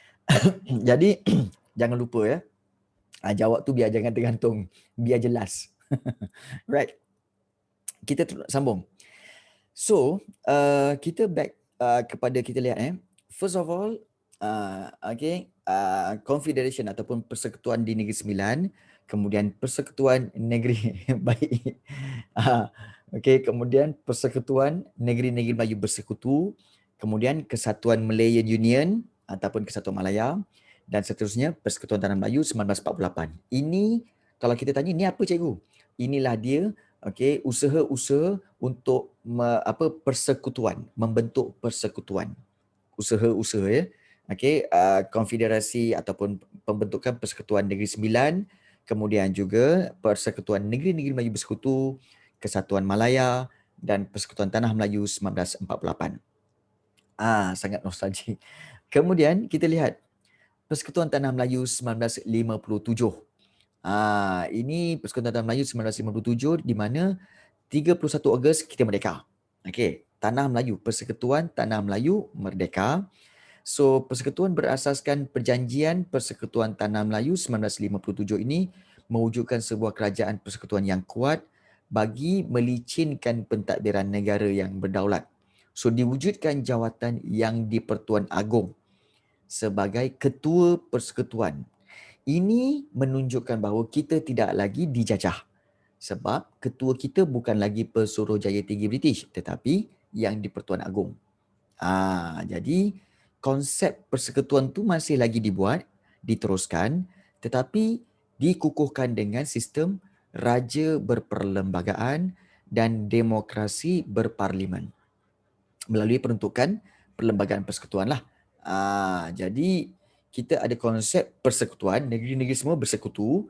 Speaker 1: Jadi jangan lupa ya. Jawab tu biar jangan tergantung, biar jelas. Right. Kita sambung. So kita back kepada kita lihat first of all Confederation ataupun Persekutuan di Negeri Sembilan, kemudian Persekutuan Negeri baik. Kemudian Persekutuan Negeri-Negeri Melayu Bersekutu, kemudian Kesatuan Malayan Union ataupun Kesatuan Malaya, dan seterusnya Persekutuan Tanah Melayu 1948. Ini kalau kita tanya ni apa cikgu? Inilah dia usaha-usaha untuk persekutuan, membentuk persekutuan. Usaha-usaha ya. Konfederasi ataupun pembentukan Persekutuan Negeri Sembilan, kemudian juga Persekutuan Negeri-Negeri Melayu Bersekutu, Kesatuan Malaya dan Persekutuan Tanah Melayu 1948. Sangat nostalgik. Kemudian kita lihat Persekutuan Tanah Melayu 1957. Ini Persekutuan Tanah Melayu 1957 di mana 31 Ogos kita merdeka. Tanah Melayu, Persekutuan Tanah Melayu Merdeka. So persekutuan berasaskan Perjanjian Persekutuan Tanah Melayu 1957 ini mewujudkan sebuah kerajaan persekutuan yang kuat bagi melicinkan pentadbiran negara yang berdaulat. So diwujudkan jawatan Yang di-Pertuan Agong sebagai ketua persekutuan. Ini menunjukkan bahawa kita tidak lagi dijajah. Sebab ketua kita bukan lagi Pesuruhjaya Tinggi British tetapi Yang di-Pertuan Agong. Jadi konsep persekutuan tu masih lagi dibuat, diteruskan, tetapi dikukuhkan dengan sistem raja berperlembagaan dan demokrasi berparlimen melalui peruntukan perlembagaan persekutuan lah. Jadi kita ada konsep persekutuan, negeri-negeri semua bersekutu,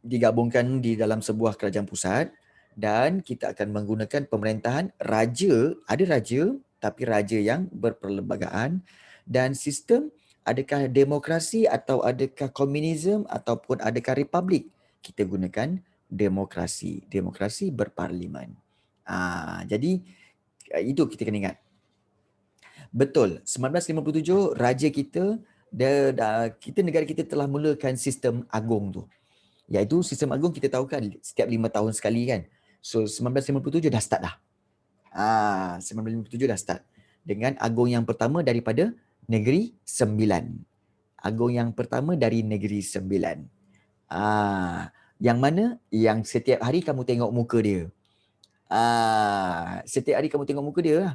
Speaker 1: digabungkan di dalam sebuah kerajaan pusat, dan kita akan menggunakan pemerintahan raja, ada raja tapi raja yang berperlembagaan, dan sistem adakah demokrasi atau adakah komunisme ataupun adakah republik, kita gunakan demokrasi berparlimen. Jadi itu kita kena ingat. Betul, 1957 raja kita negara kita telah mulakan sistem agung tu. Iaitu sistem agung kita tahu kan setiap 5 tahun sekali kan. So 1957 dah start dah. 1957 dah start dengan agung yang pertama daripada Negeri Sembilan. Agung yang pertama dari Negeri Sembilan. Yang mana? Yang setiap hari kamu tengok muka dia. Setiap hari kamu tengok muka dia lah.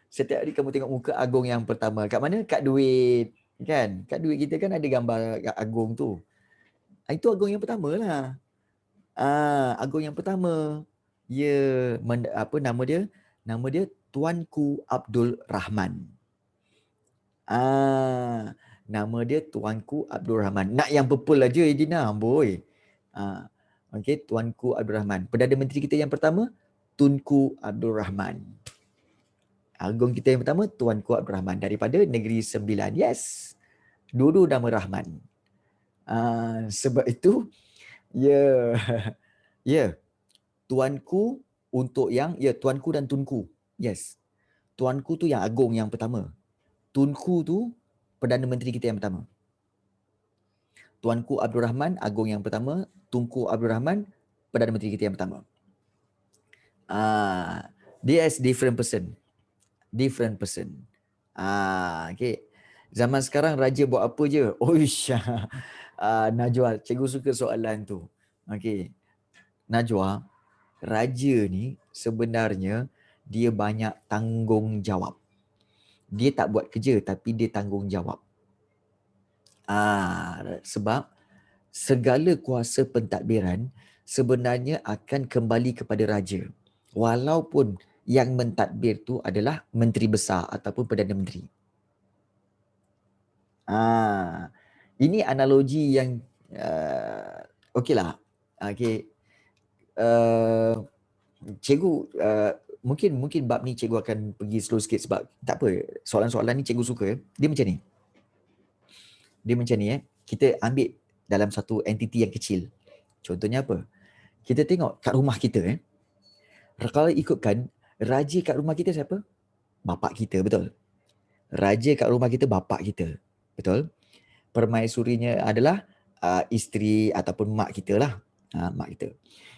Speaker 1: Setiap hari kamu tengok muka Agong yang pertama. Kat mana? Kat duit. Kan? Kat duit kita kan ada gambar Agong tu. Itu Agong yang pertama lah. Agong yang pertama. Ya, apa nama dia? Nama dia Tuanku Abdul Rahman. Nama dia Tuanku Abdul Rahman. Nak yang purple aja Edina, boy. Okey, Tuanku Abdul Rahman. Perdana Menteri kita yang pertama, Tunku Abdul Rahman. Agong kita yang pertama, Tuanku Abdul Rahman. Daripada Negeri Sembilan. Yes. Dua-dua nama Rahman. Sebab itu, ya. Ya. Tuanku untuk yang, ya, Tuanku dan Tunku. Yes. Tuanku tu yang Agong yang pertama. Tunku tu Perdana Menteri kita yang pertama. Tuanku Abdul Rahman, Agong yang pertama. Tunku Abdul Rahman, Perdana Menteri kita yang pertama. Dia is different person. Different person. Okay. Zaman sekarang raja buat apa je? Oish. Najwa, cikgu suka soalan tu. Okay. Najwa, raja ni sebenarnya dia banyak tanggungjawab. Dia tak buat kerja tapi dia tanggungjawab. Sebab segala kuasa pentadbiran sebenarnya akan kembali kepada raja. Walaupun yang mentadbir tu adalah menteri besar ataupun Perdana Menteri. Ini analogi yang okeylah. Okay. Cikgu mungkin bab ni cikgu akan pergi slow sikit sebab tak apa. Soalan-soalan ni cikgu suka. Dia macam ni. Kita ambil dalam satu entiti yang kecil. Contohnya apa? Kita tengok kat rumah kita. Kalau ikutkan, raja kat rumah kita siapa? Bapak kita, betul? Raja kat rumah kita bapak kita, betul? Permaisurinya adalah isteri ataupun mak kita lah. Mak kita.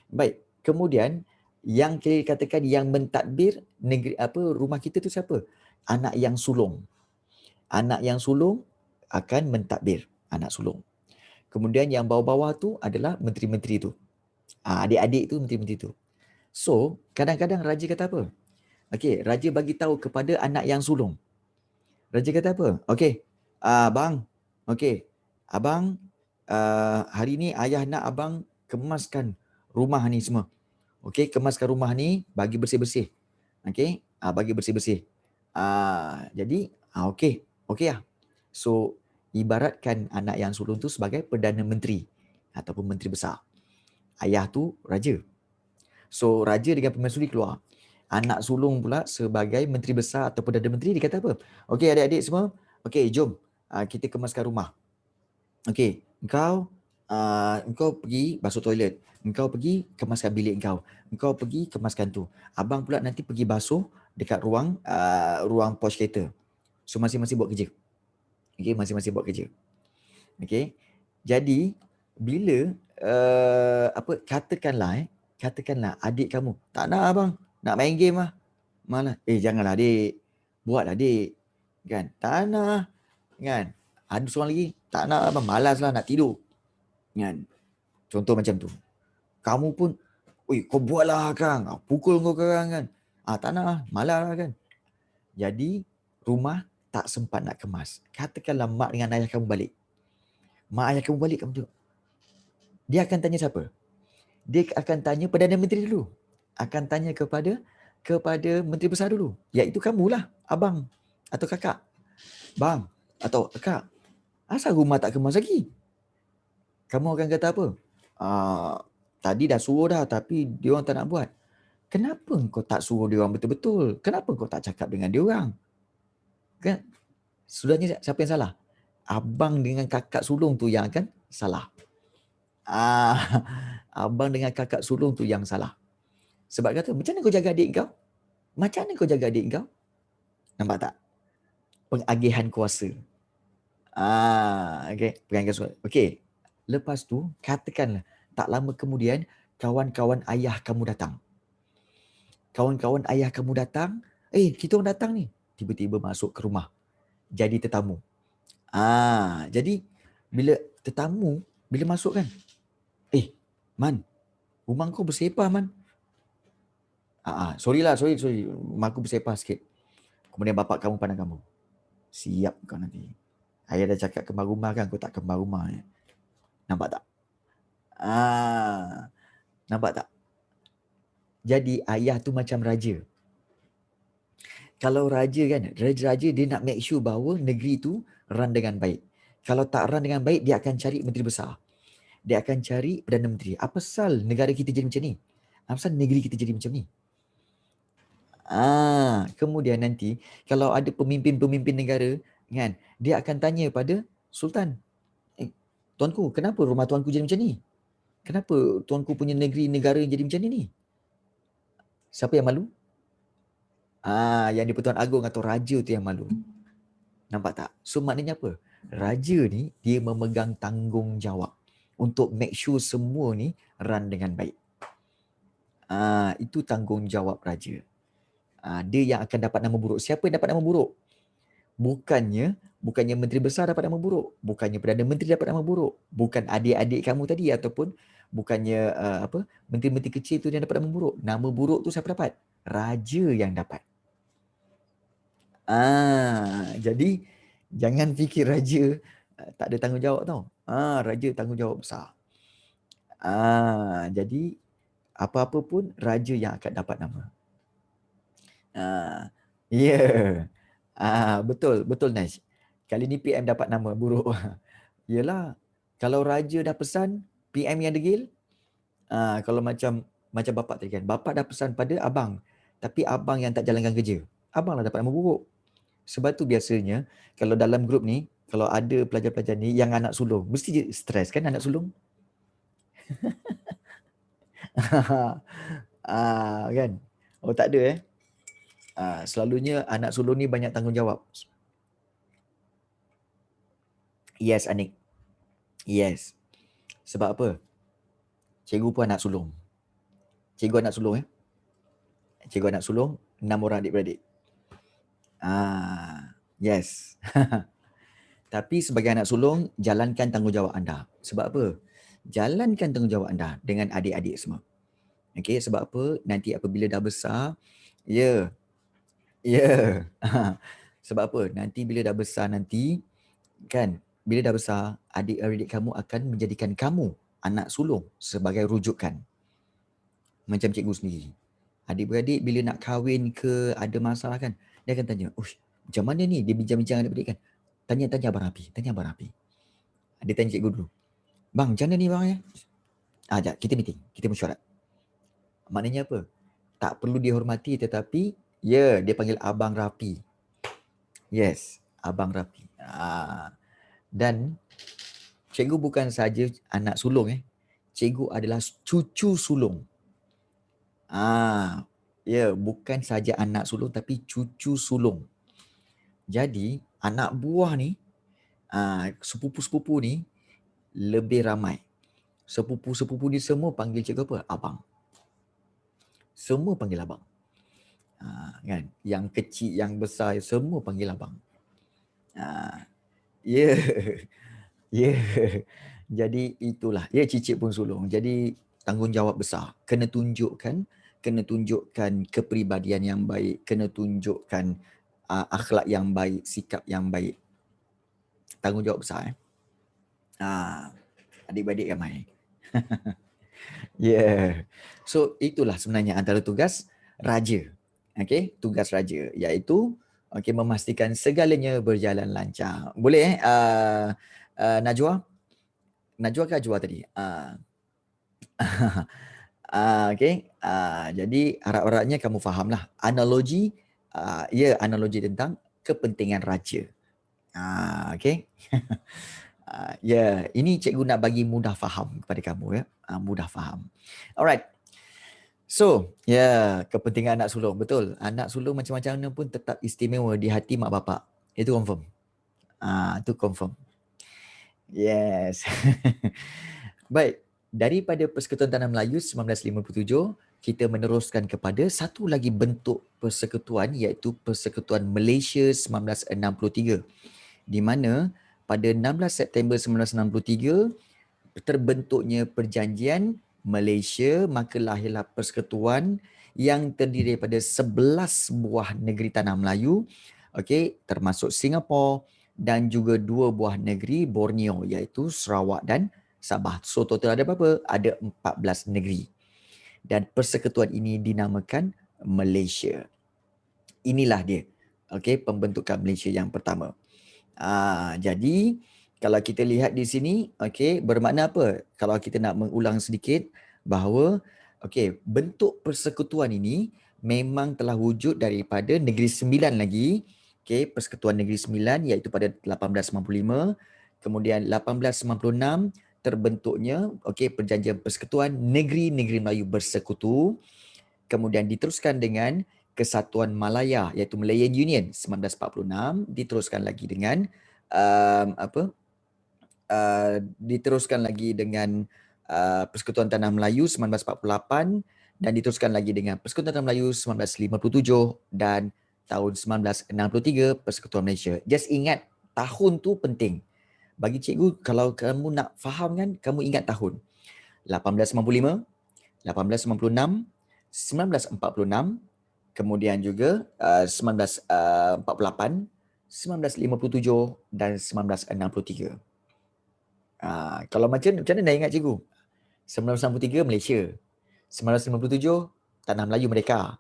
Speaker 1: Baik, kemudian yang kita katakan yang mentadbir negeri rumah kita tu siapa? Anak yang sulung. Anak yang sulung akan mentadbir, anak sulung. Kemudian yang bawah-bawah tu adalah menteri-menteri tu. Adik-adik tu menteri-menteri tu. So, kadang-kadang raja kata apa? Okey, raja bagi tahu kepada anak yang sulung. Raja kata apa? Okey, abang. Okey, abang hari ni ayah nak abang kemaskan rumah ni semua. Okey, kemaskan rumah ni, bagi bersih-bersih. Okey, bagi bersih-bersih. Jadi, okey. Okey lah. So, ibaratkan anak yang sulung tu sebagai Perdana Menteri ataupun Menteri Besar. Ayah tu raja. So, raja dengan permaisuri keluar. Anak sulung pula sebagai Menteri Besar atau Perdana Menteri, dia kata apa? Okey, adik-adik semua. Okey, jom. Kita kemaskan rumah. Okey, engkau pergi basuh toilet. Engkau pergi kemaskan bilik engkau. Engkau pergi kemaskan tu. Abang pula nanti pergi basuh dekat ruang pos kereta. So, masing-masing buat kerja. Okey, masing-masing buat kerja. Okey. Jadi, bila katakanlah adik kamu, tak nak abang, nak main game lah. Malah, janganlah adik. Buatlah adik. Kan? Tak nak. Kan? Ada seorang lagi, tak nak abang, malas lah nak tidur. Kan? Contoh macam tu. Kamu pun, kau buatlah Kang. Pukul kau Kang kan. Tak nak lah, malas lah kan. Jadi, rumah tak sempat nak kemas. Katakanlah mak dengan ayah kamu balik. Mak ayah kamu balik, kamu tengok. Dia akan tanya siapa? Dia akan tanya Perdana Menteri dulu. Akan tanya kepada Menteri Besar dulu. Iaitu kamulah, abang atau kakak. Bang atau kak, asal rumah tak kemas lagi? Kamu akan kata apa? Tadi dah suruh dah tapi dia orang tak nak buat. Kenapa kau tak suruh dia orang betul-betul? Kenapa kau tak cakap dengan dia orang? Kan? Sudahnya siapa yang salah? Abang dengan kakak sulung tu yang akan salah. Abang dengan kakak sulung tu yang salah. Sebab kata, macam mana kau jaga adik kau? Macam mana kau jaga adik kau? Nampak tak? Pengagihan kuasa. Okay. Pengagihan kuasa. Okay. Lepas tu, katakanlah, tak lama kemudian, kawan-kawan ayah kamu datang. Kawan-kawan ayah kamu datang, kita orang datang ni. Tiba-tiba masuk ke rumah. Jadi tetamu. Jadi, bila tetamu, bila masuk kan, Man, rumah kau bersepah, Man. Sorry. Mak aku bersepah sikit. Kemudian bapak kamu pandang kamu. Siap kau nanti. Ayah dah cakap kembar rumah kan, kau tak kembar rumah. Nampak tak? Nampak tak? Jadi ayah tu macam raja. Kalau raja kan, raja dia nak make sure bahawa negeri tu run dengan baik. Kalau tak run dengan baik, dia akan cari menteri besar. Dia akan cari Perdana Menteri. Apa pasal negara kita jadi macam ni? Apa pasal negeri kita jadi macam ni? Kemudian nanti kalau ada pemimpin-pemimpin negara kan, dia akan tanya pada Sultan. Tuanku, kenapa rumah tuanku jadi macam ni? Kenapa tuanku punya negeri negara jadi macam ni? Siapa yang malu? Yang di-Pertuan Agong atau raja tu yang malu. Nampak tak? So maknanya apa? Raja ni dia memegang tanggungjawab untuk make sure semua ni run dengan baik. Itu tanggungjawab raja. Dia yang akan dapat nama buruk. Siapa yang dapat nama buruk? Bukannya menteri besar dapat nama buruk, bukannya Perdana Menteri dapat nama buruk, bukan adik-adik kamu tadi ataupun bukannya menteri-menteri kecil tu yang dapat nama buruk. Nama buruk tu siapa dapat? Raja yang dapat. Jadi jangan fikir raja tak ada tanggungjawab tau. Raja tanggungjawab besar. Jadi apa-apa pun raja yang akan dapat nama. Betul Nash. Kali ni PM dapat nama buruk. Yelah, kalau raja dah pesan, PM yang degil. Kalau macam bapak tadi kan, bapak dah pesan pada abang, tapi abang yang tak jalankan kerja, abang lah dapat nama buruk. Sebab tu biasanya kalau dalam grup ni, kalau ada pelajar-pelajar ni yang anak sulung, mesti stres kan anak sulung? Kan? Oh tak ada selalunya anak sulung ni banyak tanggungjawab. Yes Anik. Yes. Sebab apa? Cikgu pun anak sulung. Cikgu anak sulung Cikgu anak sulung, 6 orang adik-beradik. Yes. Tapi sebagai anak sulung, jalankan tanggungjawab anda. Sebab apa? Jalankan tanggungjawab anda dengan adik-adik semua. Okey, sebab apa? Nanti apabila dah besar, sebab apa? Nanti bila dah besar nanti, kan? Bila dah besar, adik-adik kamu akan menjadikan kamu, anak sulung, sebagai rujukan. Macam cikgu sendiri. Adik-beradik bila nak kahwin ke, ada masalah kan, dia akan tanya, macam mana ni? Dia bincang-bincang adik-beradik kan. Tanya Abang Rafi. Dia tanya cikgu dulu. Bang, macam mana ni bang ya? Sekejap, kita meeting. Kita mesyuarat. Maknanya apa? Tak perlu dihormati tetapi, dia panggil Abang Rafi. Yes, Abang Rafi. Dan cikgu bukan saja anak sulung. Cikgu adalah cucu sulung. Bukan saja anak sulung tapi cucu sulung. Jadi, anak buah ni, sepupu-sepupu ni lebih ramai. Sepupu-sepupu ni semua panggil cikgu apa? Abang. Semua panggil abang. Kan? Yang kecil, yang besar, semua panggil abang. Jadi itulah. Cicit pun sulung. Jadi tanggungjawab besar. Kena tunjukkan kepribadian yang baik, kena tunjukkan akhlak yang baik, sikap yang baik. Tanggungjawab besar. Adik-beradik ramai. So itulah sebenarnya antara tugas raja. Okey, tugas raja iaitu memastikan segalanya berjalan lancar. Boleh Najwa? Najwa ke Ajwa tadi? Okey. Jadi harap-harapnya kamu fahamlah analogi analogi tentang kepentingan raja. Okey. Ini cikgu nak bagi mudah faham kepada kamu mudah faham. Alright. So, kepentingan anak sulung. Betul. Anak sulung macam-macam mana pun tetap istimewa di hati mak bapak. Itu confirm. Itu confirm. Yes. Baik. Daripada Persekutuan Tanah Melayu 1957, kita meneruskan kepada satu lagi bentuk persekutuan iaitu Persekutuan Malaysia 1963. Di mana pada 16 September 1963 terbentuknya perjanjian Malaysia, maka lahirlah persekutuan yang terdiri daripada 11 buah negeri tanah Melayu, okey, termasuk Singapura dan juga 2 buah negeri Borneo iaitu Sarawak dan Sabah. So total ada berapa? Ada 14 negeri. Dan persekutuan ini dinamakan Malaysia. Inilah dia. Okey, pembentukan Malaysia yang pertama. Jadi kalau kita lihat di sini, okey, bermakna apa? Kalau kita nak mengulang sedikit bahawa okey, bentuk persekutuan ini memang telah wujud daripada Negeri Sembilan lagi. Okey, Persekutuan Negeri Sembilan iaitu pada 1895, kemudian 1896 terbentuknya okey Perjanjian Persekutuan Negeri-Negeri Melayu Bersekutu, kemudian diteruskan dengan Kesatuan Malaya iaitu Malayan Union 1946, diteruskan lagi dengan diteruskan lagi dengan Persekutuan Tanah Melayu 1948 dan diteruskan lagi dengan Persekutuan Tanah Melayu 1957 dan tahun 1963 Persekutuan Malaysia. Just ingat tahun tu penting. Bagi cikgu, kalau kamu nak faham kan, kamu ingat tahun. 1895, 1896, 1946, kemudian juga 1948, 1957 dan 1963. Kalau macam mana dah ingat cikgu? 1963 Malaysia, 1957 Tanah Melayu Merdeka,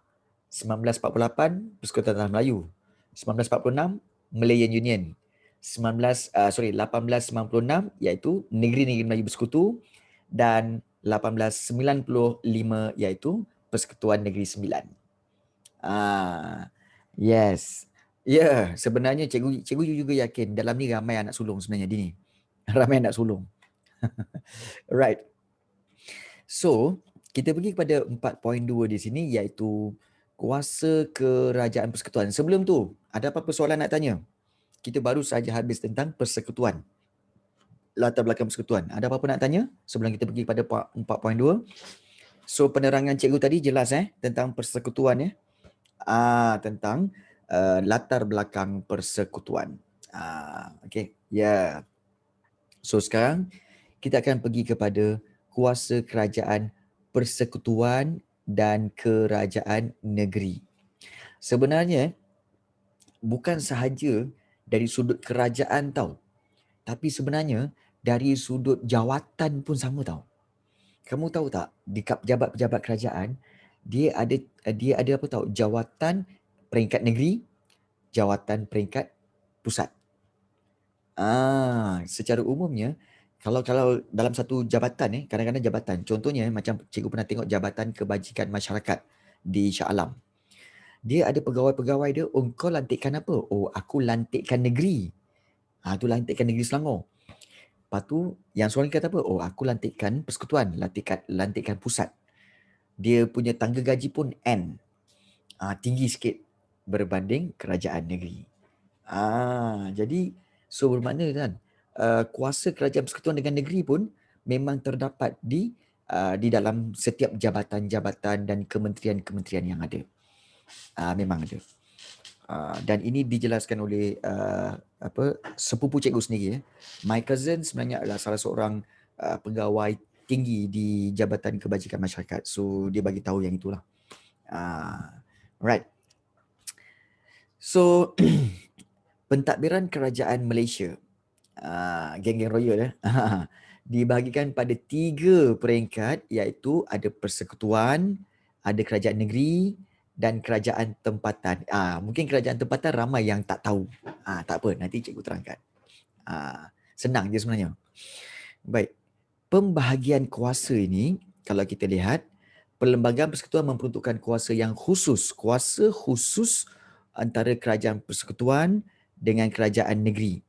Speaker 1: 1948 Persekutuan Tanah Melayu, 1946 Malayan Union, 1896 iaitu Negeri-Negeri Melayu Bersekutu dan 1895 iaitu Persekutuan Negeri Sembilan. Yes. Ya, sebenarnya cikgu juga yakin dalam ni ramai anak sulung sebenarnya di ni. Ramai anak sulung. Right. So, kita pergi kepada 4.2 di sini iaitu kuasa kerajaan persekutuan. Sebelum tu, ada apa-apa soalan nak tanya? Kita baru saja habis tentang persekutuan. Latar belakang persekutuan. Ada apa-apa nak tanya sebelum kita pergi kepada 4.2? So, penerangan cikgu tadi jelas tentang persekutuan ya. Tentang latar belakang persekutuan. Okay. Ya. So, sekarang kita akan pergi kepada kuasa kerajaan persekutuan dan kerajaan negeri. Sebenarnya bukan sahaja dari sudut kerajaan tau, tapi sebenarnya dari sudut jawatan pun sama tau. Kamu tahu tak, di pejabat-pejabat kerajaan dia ada apa tahu? Jawatan peringkat negeri, jawatan peringkat pusat. Secara umumnya kalau dalam satu jabatan kadang-kadang jabatan, contohnya macam cikgu pernah tengok Jabatan Kebajikan Masyarakat di Shah Alam. Dia ada pegawai-pegawai dia, oh kau lantikkan apa? Oh aku lantikkan negeri. Tu lantikkan negeri Selangor. Lepas tu yang seorang kata apa? Oh aku lantikkan persekutuan, lantikkan pusat. Dia punya tangga gaji pun N. Tinggi sikit berbanding kerajaan negeri. Jadi so bermakna kan kuasa kerajaan persekutuan dengan negeri pun memang terdapat di dalam setiap jabatan-jabatan dan kementerian-kementerian yang ada. Memang ada. Dan ini dijelaskan oleh sepupu cikgu sendiri. My cousin sebenarnya adalah salah seorang pegawai tinggi di Jabatan Kebajikan Masyarakat. So dia bagi tahu yang itulah. Right. So pentadbiran kerajaan Malaysia, geng-geng royal dibahagikan pada 3 peringkat iaitu ada persekutuan, ada kerajaan negeri dan kerajaan tempatan. Mungkin kerajaan tempatan ramai yang tak tahu. Tak apa, nanti cikgu terangkan. Senang je sebenarnya. Baik. Pembahagian kuasa ini kalau kita lihat, Perlembagaan Persekutuan memperuntukkan kuasa yang khusus, kuasa khusus antara kerajaan persekutuan dengan kerajaan negeri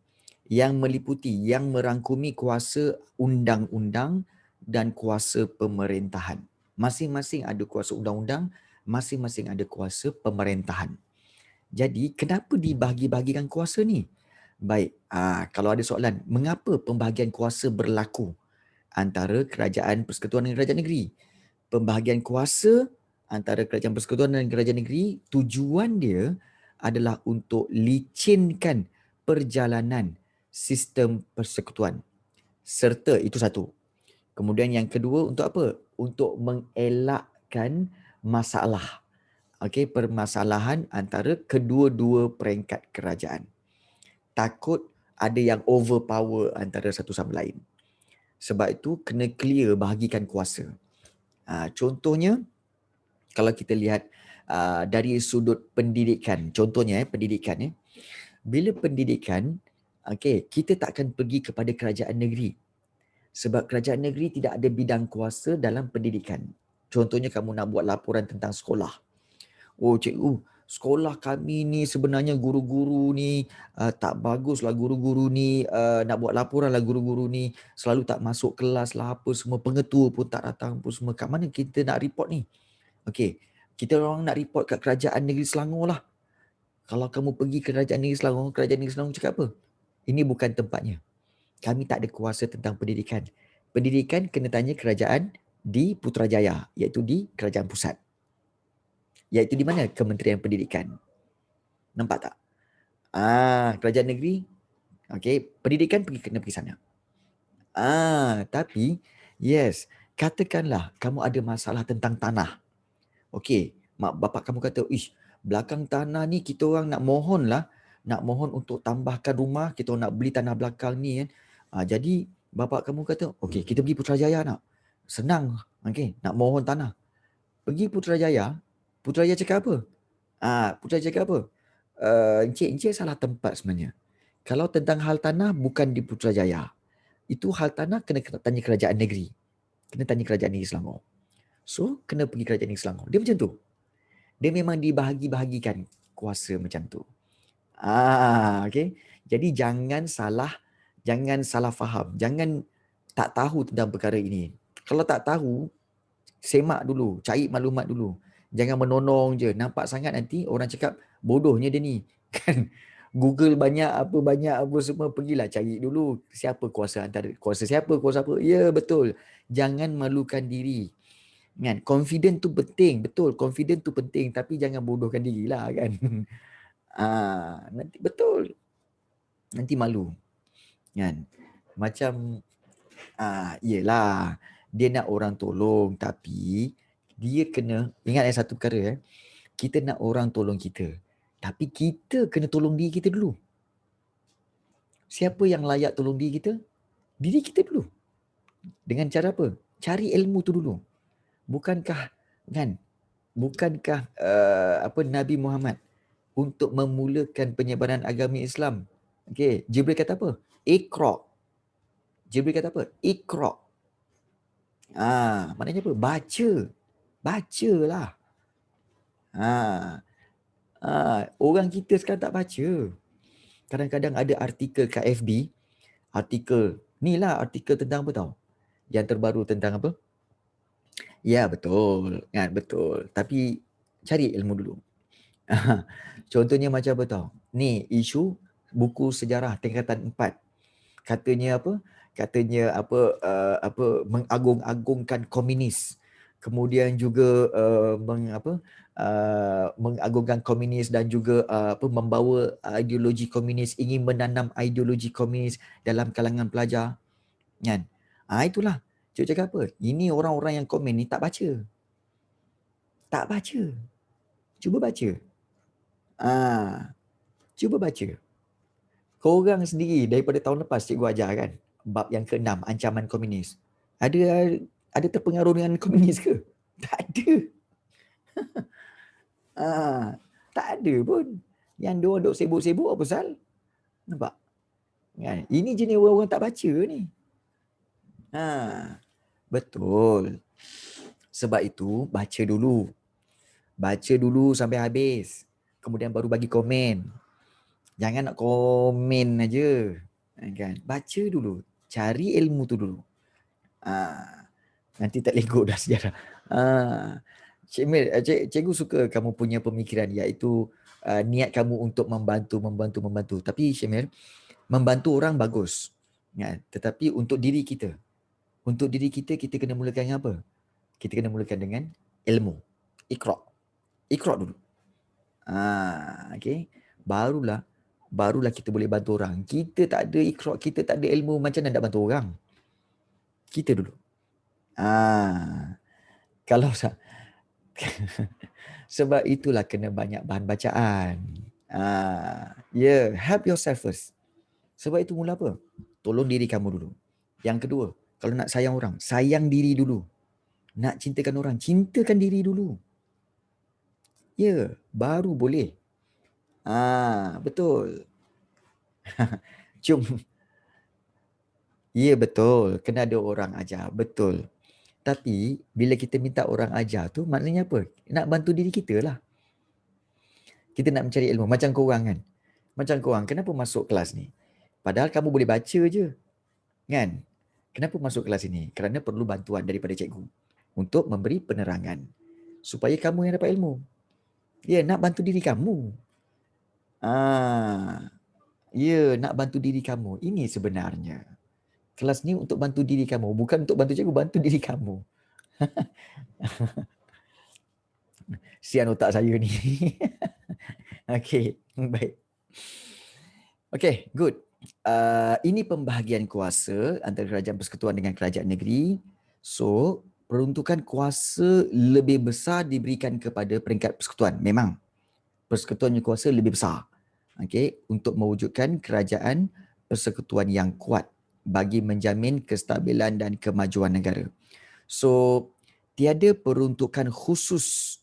Speaker 1: yang meliputi, yang merangkumi kuasa undang-undang dan kuasa pemerintahan. Masing-masing ada kuasa undang-undang, masing-masing ada kuasa pemerintahan. Jadi, kenapa dibahagi-bahagikan kuasa ni? Baik, kalau ada soalan, mengapa pembahagian kuasa berlaku antara kerajaan persekutuan dan kerajaan negeri? Pembahagian kuasa antara kerajaan persekutuan dan kerajaan negeri, tujuan dia adalah untuk licinkan perjalanan sistem persekutuan. Serta, itu satu. Kemudian yang kedua untuk apa? Untuk mengelakkan masalah. Okey, permasalahan antara kedua-dua peringkat kerajaan. Takut ada yang overpower antara satu sama lain. Sebab itu kena clear bahagikan kuasa. Contohnya kalau kita lihat dari sudut pendidikan, contohnya pendidikan, bila pendidikan, kita tak akan pergi kepada kerajaan negeri. Sebab kerajaan negeri tidak ada bidang kuasa dalam pendidikan. Contohnya kamu nak buat laporan tentang sekolah. Oh cikgu, sekolah kami ni sebenarnya guru-guru ni tak baguslah, guru-guru ni nak buat laporan lah, guru-guru ni selalu tak masuk kelas lah, apa semua, pengetua pun tak datang pun semua. Kat mana kita nak report ni? Okey, kita orang nak report kat kerajaan negeri Selangor lah. Kalau kamu pergi ke kerajaan negeri Selangor cakap apa? Ini bukan tempatnya. Kami tak ada kuasa tentang pendidikan. Pendidikan kena tanya kerajaan di Putrajaya, iaitu di kerajaan pusat. Iaitu di mana? Kementerian Pendidikan. Nampak tak? Kerajaan negeri, pendidikan kena pergi sana. Tapi, yes, katakanlah kamu ada masalah tentang tanah. Okey, mak bapak kamu kata, belakang tanah ni kita orang nak mohon untuk tambahkan rumah, kita orang nak beli tanah belakang ni kan. Jadi bapak kamu kata, okey, kita pergi Putrajaya nak. Senang, nak mohon tanah. Pergi Putrajaya, Putrajaya cakap apa? Putrajaya cakap apa? Encik salah tempat sebenarnya. Kalau tentang hal tanah bukan di Putrajaya. Itu hal tanah kena tanya kerajaan negeri. Kena tanya kerajaan negeri Selangor. So, kena pergi kerajaan negeri Selangor. Dia macam tu. Dia memang dibahagi-bahagikan kuasa macam tu. Okay. Jadi jangan salah faham. Jangan tak tahu tentang perkara ini. Kalau tak tahu, semak dulu, cari maklumat dulu. Jangan menonong je. Nampak sangat nanti orang cakap bodohnya dia ni. Kan? Google banyak apa semua, pergilah cari dulu siapa kuasa antara kuasa siapa. Ya, betul. Jangan malukan diri. Kan? Confident tu penting, betul. Confident tu penting, tapi jangan bodohkan dirilah kan. Nanti betul. Nanti malu. Kan? Macam yelah, dia nak orang tolong, tapi dia kena ingat satu perkara, kita nak orang tolong kita, tapi kita kena tolong diri kita dulu. Siapa yang layak tolong diri kita? Diri kita dulu. Dengan cara apa? Cari ilmu tu dulu. Bukankah Nabi Muhammad untuk memulakan penyebaran agama Islam, Jibril kata apa? Iqra. Jibril kata apa? Iqra. Maknanya apa? Bacalah. Orang kita sekarang tak baca. Kadang-kadang ada artikel kat FB, artikel tentang apa tahu? Yang terbaru tentang apa? Ya, betul. Betul. Tapi cari ilmu dulu. Contohnya macam apa tahu? Ni isu buku sejarah tingkatan 4. Katanya mengagung-agungkan komunis. Kemudian juga mengagungkan komunis dan juga membawa ideologi komunis, ingin menanam ideologi komunis dalam kalangan pelajar. Kan? Itulah. Cik cakap apa? Ini orang-orang yang komen ni tak baca. Tak baca. Cuba baca. Cuba baca. Korang sendiri daripada tahun lepas cikgu ajar kan, bab yang ke-6, ancaman komunis. Ada terpengaruh dengan komunis ke? Tak ada. Tak ada pun. Yang dia duk sibuk-sibuk apa pasal? Nampak? Ini jenis orang-orang tak baca ni. Betul. Sebab itu baca dulu. Baca dulu sampai habis. Kemudian baru bagi komen. Jangan nak komen aja. Kan? Baca dulu. Cari ilmu tu dulu. Nanti tak lego dah sejarah. Cik Mir, cikgu suka kamu punya pemikiran, iaitu niat kamu untuk membantu. Tapi Cik Mir, membantu orang bagus. Tetapi untuk diri kita. Kita kena mulakan dengan apa? Kita kena mulakan dengan ilmu. Iqra dulu. Okay. Barulah kita boleh bantu orang. Kita tak ada iqra, kita tak ada ilmu, macam mana nak bantu orang? Kita dulu. Kalau sebab itulah kena banyak bahan bacaan. Help yourself first. Sebab itu mula apa? Tolong diri kamu dulu. Yang kedua, kalau nak sayang orang, sayang diri dulu. Nak cintakan orang, cintakan diri dulu. Baru boleh. Betul. Betul. Kena ada orang ajar. Betul. Tapi, bila kita minta orang ajar tu, maknanya apa? Nak bantu diri kita lah. Kita nak mencari ilmu. Macam korang kan? Macam korang, kenapa masuk kelas ni? Padahal kamu boleh baca je. Kan? Kenapa masuk kelas ini? Kerana perlu bantuan daripada cikgu. Untuk memberi penerangan. Supaya kamu yang dapat ilmu. Nak bantu diri kamu. Nak bantu diri kamu. Ini sebenarnya. Kelas ni untuk bantu diri kamu. Bukan untuk bantu cikgu, bantu diri kamu. Sian otak saya ni. Okay, baik. Okay, good. Ini pembahagian kuasa antara kerajaan persekutuan dengan kerajaan negeri. So, peruntukan kuasa lebih besar diberikan kepada peringkat persekutuan. Memang, persekutuan punya kuasa lebih besar. Okay, untuk mewujudkan kerajaan persekutuan yang kuat bagi menjamin kestabilan dan kemajuan negara. So, tiada peruntukan khusus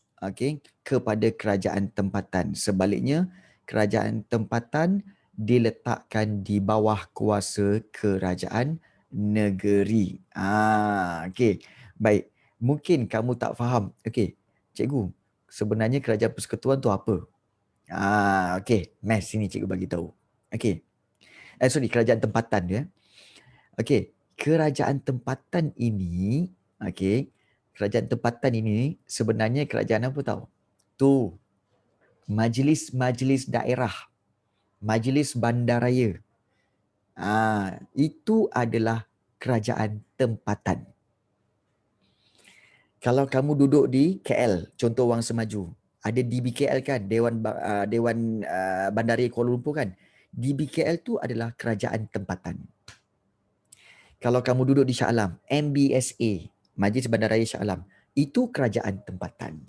Speaker 1: kepada kerajaan tempatan. Sebaliknya, kerajaan tempatan diletakkan di bawah kuasa kerajaan negeri. Baik. Mungkin kamu tak faham. Cikgu, sebenarnya kerajaan persekutuan tu apa? Math sini cikgu bagi tahu. Kerajaan tempatan dia. Kerajaan tempatan ini, kerajaan tempatan ini sebenarnya kerajaan apa tahu? Tu, majlis-majlis daerah, majlis bandaraya. Itu adalah kerajaan tempatan. Kalau kamu duduk di KL, contoh Wang Semaju, ada DBKL kan, Dewan Bandaraya Kuala Lumpur kan. DBKL tu adalah kerajaan tempatan. Kalau kamu duduk di Shah Alam, MBSA, Majlis Bandaraya Shah Alam, itu kerajaan tempatan.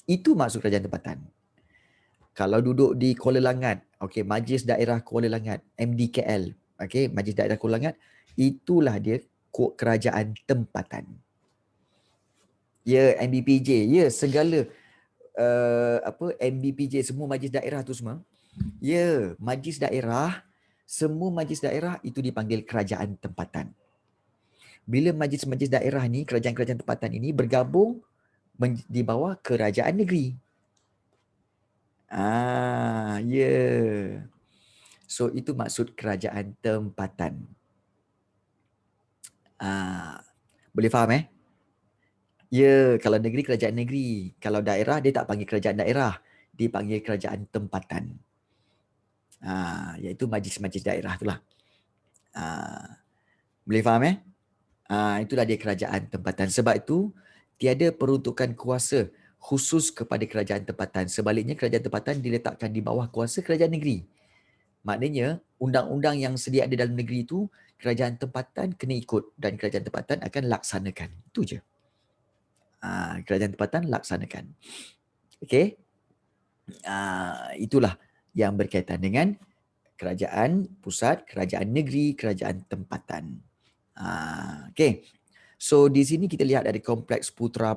Speaker 1: Itu maksud kerajaan tempatan. Kalau duduk di Kuala Langat, Majlis Daerah Kuala Langat, MDKL, Majlis Daerah Kuala Langat, itulah dia kerajaan tempatan. MBPJ, segala MBPJ, semua majlis daerah tu semua. Majlis daerah, semua majlis daerah itu dipanggil kerajaan tempatan. Bila majlis-majlis daerah ni, kerajaan-kerajaan tempatan ini bergabung di bawah kerajaan negeri. So itu maksud kerajaan tempatan. Boleh faham kalau negeri kerajaan negeri. Kalau daerah dia tak panggil kerajaan daerah, dia panggil kerajaan tempatan. Iaitu majlis-majlis daerah itulah. Boleh faham itulah dia kerajaan tempatan. Sebab itu tiada peruntukan kuasa khusus kepada kerajaan tempatan. Sebaliknya kerajaan tempatan diletakkan di bawah kuasa kerajaan negeri. Maknanya undang-undang yang sedia ada dalam negeri itu kerajaan tempatan kena ikut dan kerajaan tempatan akan laksanakan. Itu je. Kerajaan tempatan laksanakan. Itulah yang berkaitan dengan kerajaan pusat, kerajaan negeri, kerajaan tempatan. So di sini kita lihat dari kompleks Putra,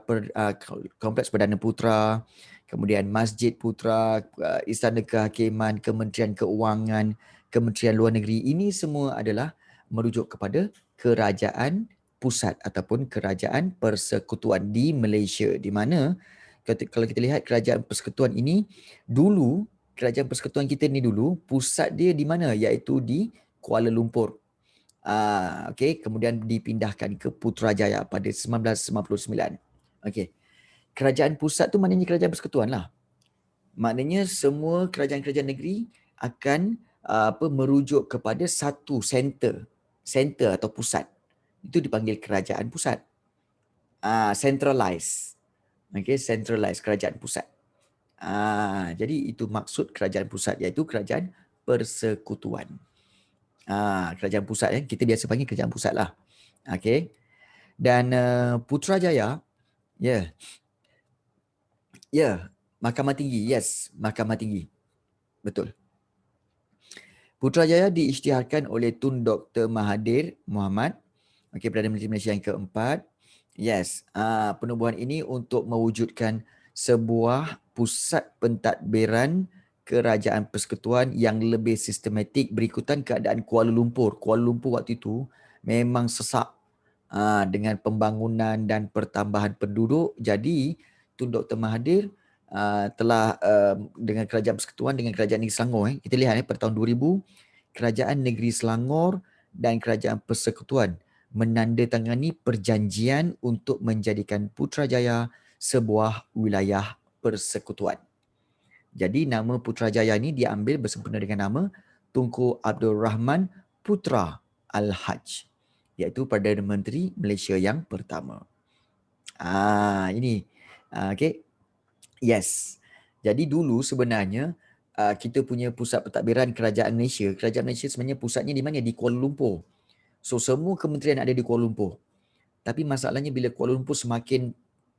Speaker 1: kompleks Perdana Putra, kemudian Masjid Putra, Istana Kehakiman, Kementerian Keuangan, Kementerian Luar Negeri. Ini semua adalah merujuk kepada kerajaan pusat ataupun kerajaan persekutuan di Malaysia, di mana kalau kita lihat kerajaan persekutuan ini dulu, kerajaan persekutuan kita ni dulu pusat dia di mana, iaitu di Kuala Lumpur. Kemudian dipindahkan ke Putrajaya pada 1999. Kerajaan pusat tu maknanya kerajaan persekutuan lah. Maknanya semua kerajaan-kerajaan negeri akan merujuk kepada satu center atau pusat. Itu dipanggil kerajaan pusat. Centralized. Centralized, kerajaan pusat. Jadi itu maksud kerajaan pusat, iaitu kerajaan persekutuan. Kerajaan pusat kita biasa panggil kerajaan pusat lah. Dan Putrajaya, ya, Mahkamah Tinggi, yes, Mahkamah Tinggi, betul. Putrajaya diisytiharkan oleh Tun Dr. Mahathir Mohamad, Perdana Menteri Malaysia yang keempat. Yes, penubuhan ini untuk mewujudkan sebuah pusat pentadbiran kerajaan persekutuan yang lebih sistematik berikutan keadaan Kuala Lumpur. Kuala Lumpur waktu itu memang sesak dengan pembangunan dan pertambahan penduduk. Jadi Tun Dr. Mahathir telah dengan kerajaan persekutuan dengan kerajaan negeri Selangor, kita lihat pada tahun 2000 kerajaan negeri Selangor dan kerajaan persekutuan menandatangani perjanjian untuk menjadikan Putrajaya sebuah wilayah persekutuan. Jadi nama Putrajaya ini diambil bersempena dengan nama Tunku Abdul Rahman Putra Al-Haj, iaitu Perdana Menteri Malaysia yang pertama. Ini. Okay. Yes. Jadi dulu sebenarnya kita punya pusat pentadbiran kerajaan Malaysia. Kerajaan Malaysia sebenarnya pusatnya di mana? Di Kuala Lumpur. So semua kementerian ada di Kuala Lumpur. Tapi masalahnya bila Kuala Lumpur semakin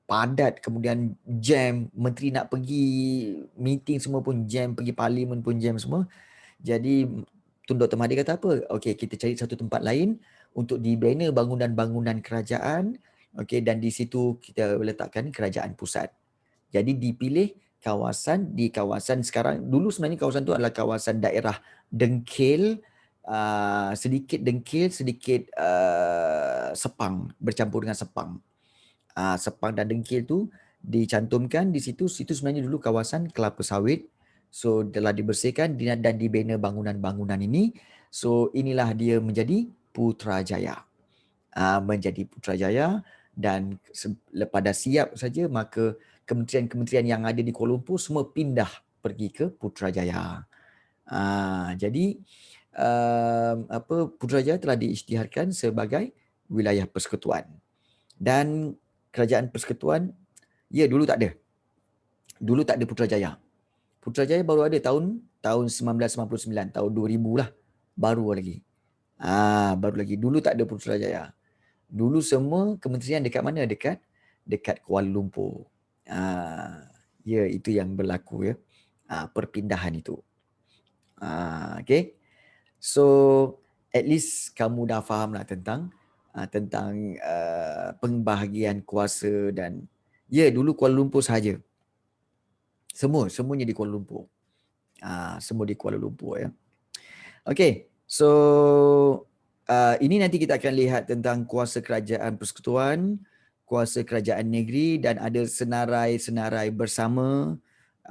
Speaker 1: padat, kemudian jam, menteri nak pergi meeting semua pun jam, pergi parlimen pun jam semua. Jadi Tun Dr. Mahathir kata apa? Okey, kita cari satu tempat lain untuk dibina bangunan-bangunan kerajaan. Okey, dan di situ kita letakkan kerajaan pusat. Jadi dipilih kawasan sekarang. Dulu sebenarnya kawasan tu adalah kawasan daerah Dengkil, sedikit Dengkil, sedikit Sepang, bercampur dengan Sepang. Sepang dan Dengkil tu dicantumkan di situ. Situ sebenarnya dulu kawasan kelapa sawit. So telah dibersihkan dan dibina bangunan-bangunan ini. So inilah dia menjadi Putrajaya. Menjadi Putrajaya, dan pada siap saja maka kementerian-kementerian yang ada di Kuala Lumpur semua pindah pergi ke Putrajaya. Jadi Putrajaya telah diisytiharkan sebagai wilayah persekutuan. Dan kerajaan persekutuan, dulu tak ada. Dulu tak ada Putrajaya. Putrajaya baru ada tahun 1999, tahun 2000 lah. Baru lagi. Baru lagi. Dulu tak ada Putrajaya. Dulu semua kementerian dekat mana? Dekat Kuala Lumpur. Itu yang berlaku ya. Perpindahan itu. Okay. So at least kamu dah faham lah tentang pembahagian kuasa dan dulu Kuala Lumpur sahaja. Semuanya di Kuala Lumpur. Semua di Kuala Lumpur ya. Okay. So ini nanti kita akan lihat tentang kuasa kerajaan persekutuan, kuasa kerajaan negeri, dan ada senarai-senarai bersama,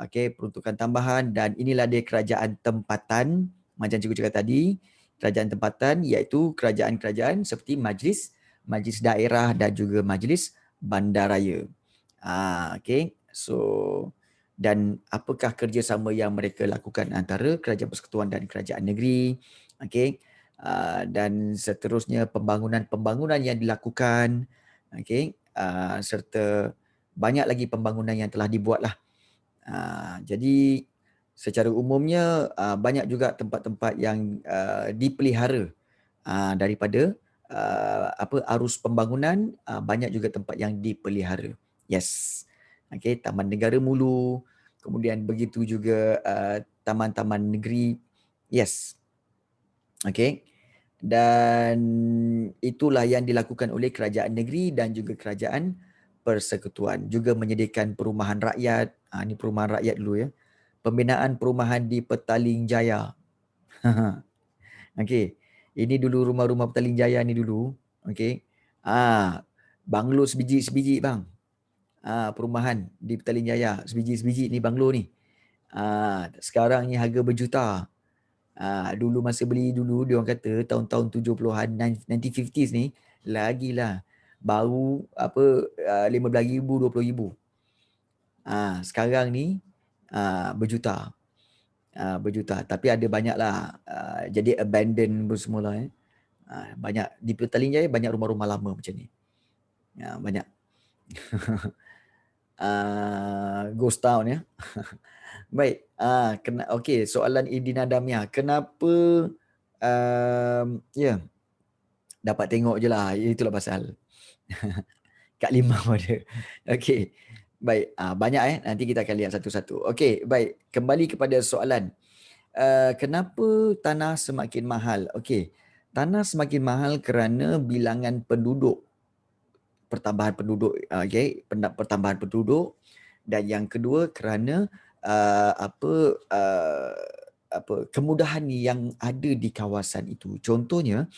Speaker 1: peruntukan tambahan, dan inilah dia kerajaan tempatan. Macam cikgu cakap tadi, kerajaan tempatan iaitu kerajaan-kerajaan seperti majlis daerah dan juga majlis bandaraya. Okay. So dan apakah kerjasama yang mereka lakukan antara kerajaan persekutuan dan kerajaan negeri, okay. Dan seterusnya pembangunan yang dilakukan, okay. Serta banyak lagi pembangunan yang telah dibuat lah. Jadi secara umumnya banyak juga tempat-tempat yang dipelihara daripada arus pembangunan, banyak juga tempat yang dipelihara. Yes. Okay, Taman Negara Mulu, kemudian begitu juga taman-taman negeri. Yes. Okay. Dan itulah yang dilakukan oleh kerajaan negeri dan juga kerajaan persekutuan. Juga menyediakan perumahan rakyat. Ini perumahan rakyat dulu ya. Pembinaan perumahan di Petaling Jaya. Okay. Ini dulu rumah-rumah Petaling Jaya ni dulu. Okay. Banglo sebiji-sebiji bang. Perumahan di Petaling Jaya. Sebiji-sebiji ni banglo ni. Sekarang ni harga berjuta. Dulu masa beli dulu, dia orang kata tahun-tahun 70-an, 1950s ni, lagilah. Baru 15,000, 20,000. Sekarang ni berjuta. Berjuta. Tapi ada banyak lah. Jadi abandon semula. Banyak. Di Petaling Jaya banyak rumah-rumah lama macam ni. Banyak. Ghost town ya. Baik. Okey, soalan Idina Damia. Kenapa dapat tengok je lah. Itulah pasal. Kat Limau ada. Okey. Baik, banyak nanti kita akan lihat satu-satu. Okey, baik. Kembali kepada soalan. Kenapa tanah semakin mahal? Okey. Tanah semakin mahal kerana bilangan penduduk, pertambahan penduduk, okey, pertambahan penduduk, dan yang kedua kerana kemudahan yang ada di kawasan itu. Contohnya,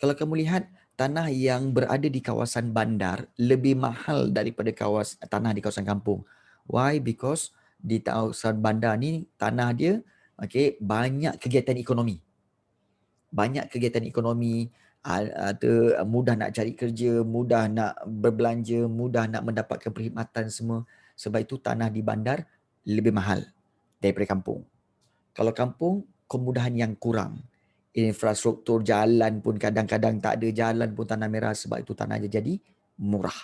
Speaker 1: kalau kamu lihat tanah yang berada di kawasan bandar lebih mahal daripada tanah di kawasan kampung. Why? Because di kawasan bandar ni tanah dia banyak kegiatan ekonomi. Banyak kegiatan ekonomi, ada mudah nak cari kerja, mudah nak berbelanja, mudah nak mendapatkan perkhidmatan semua. Sebab itu tanah di bandar lebih mahal daripada kampung. Kalau kampung, kemudahan yang kurang. Infrastruktur jalan pun kadang-kadang tak ada, jalan pun tanah merah, sebab itu tanah dia jadi murah.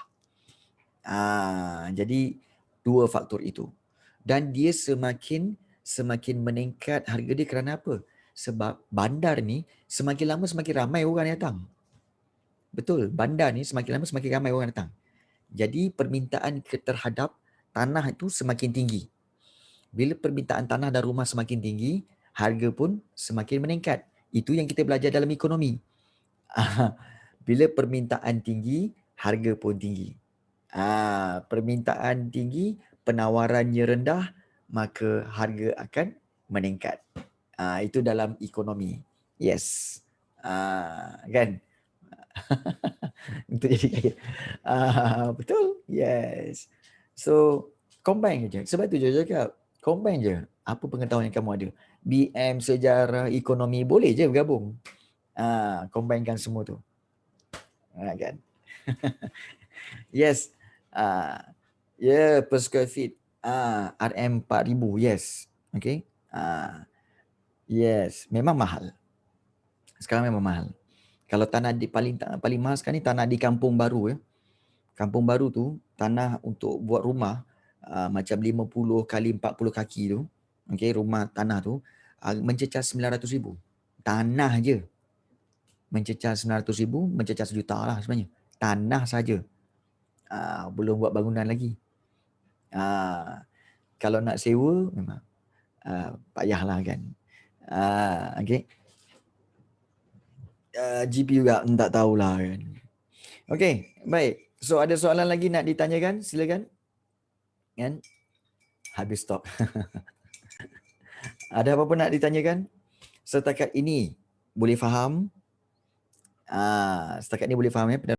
Speaker 1: Jadi dua faktor itu. Dan dia semakin meningkat harga dia kerana apa? Sebab bandar ni semakin lama semakin ramai orang yang datang. Betul, bandar ni semakin lama semakin ramai orang datang. Jadi permintaan terhadap tanah itu semakin tinggi. Bila permintaan tanah dan rumah semakin tinggi, harga pun semakin meningkat. Itu yang kita belajar dalam ekonomi. Bila permintaan tinggi, harga pun tinggi. Permintaan tinggi, penawarannya rendah, maka harga akan meningkat. Itu dalam ekonomi. Yes. Kan? Untuk jadi kaya. Betul? Yes. So, combine je. Sebab tu je cakap, combine je. Apa pengetahuan yang kamu ada. BM, sejarah, ekonomi, boleh je bergabung. Combinekan semua tu. Kan? Yes. Per square feet. RM 4,000. Yes. Okay. Yes. Memang mahal. Sekarang memang mahal. Kalau tanah di paling mahal sekarang ni tanah di Kampung Baru. Kampung Baru tu, tanah untuk buat rumah macam 50 kali 40 kaki tu, rumah tanah tu, mencecah 900,000. Tanah je. Mencecah 900,000, mencecah 1 juta lah sebenarnya. Tanah saja. Belum buat bangunan lagi. Kalau nak sewa, memang payahlah kan. Okay. GP juga tak tahulah kan. Okay, baik. So ada soalan lagi nak ditanyakan? Silakan. Kan? Habis stop. Ada apa-apa nak ditanyakan? Setakat ini boleh faham? Setakat ini boleh faham ya?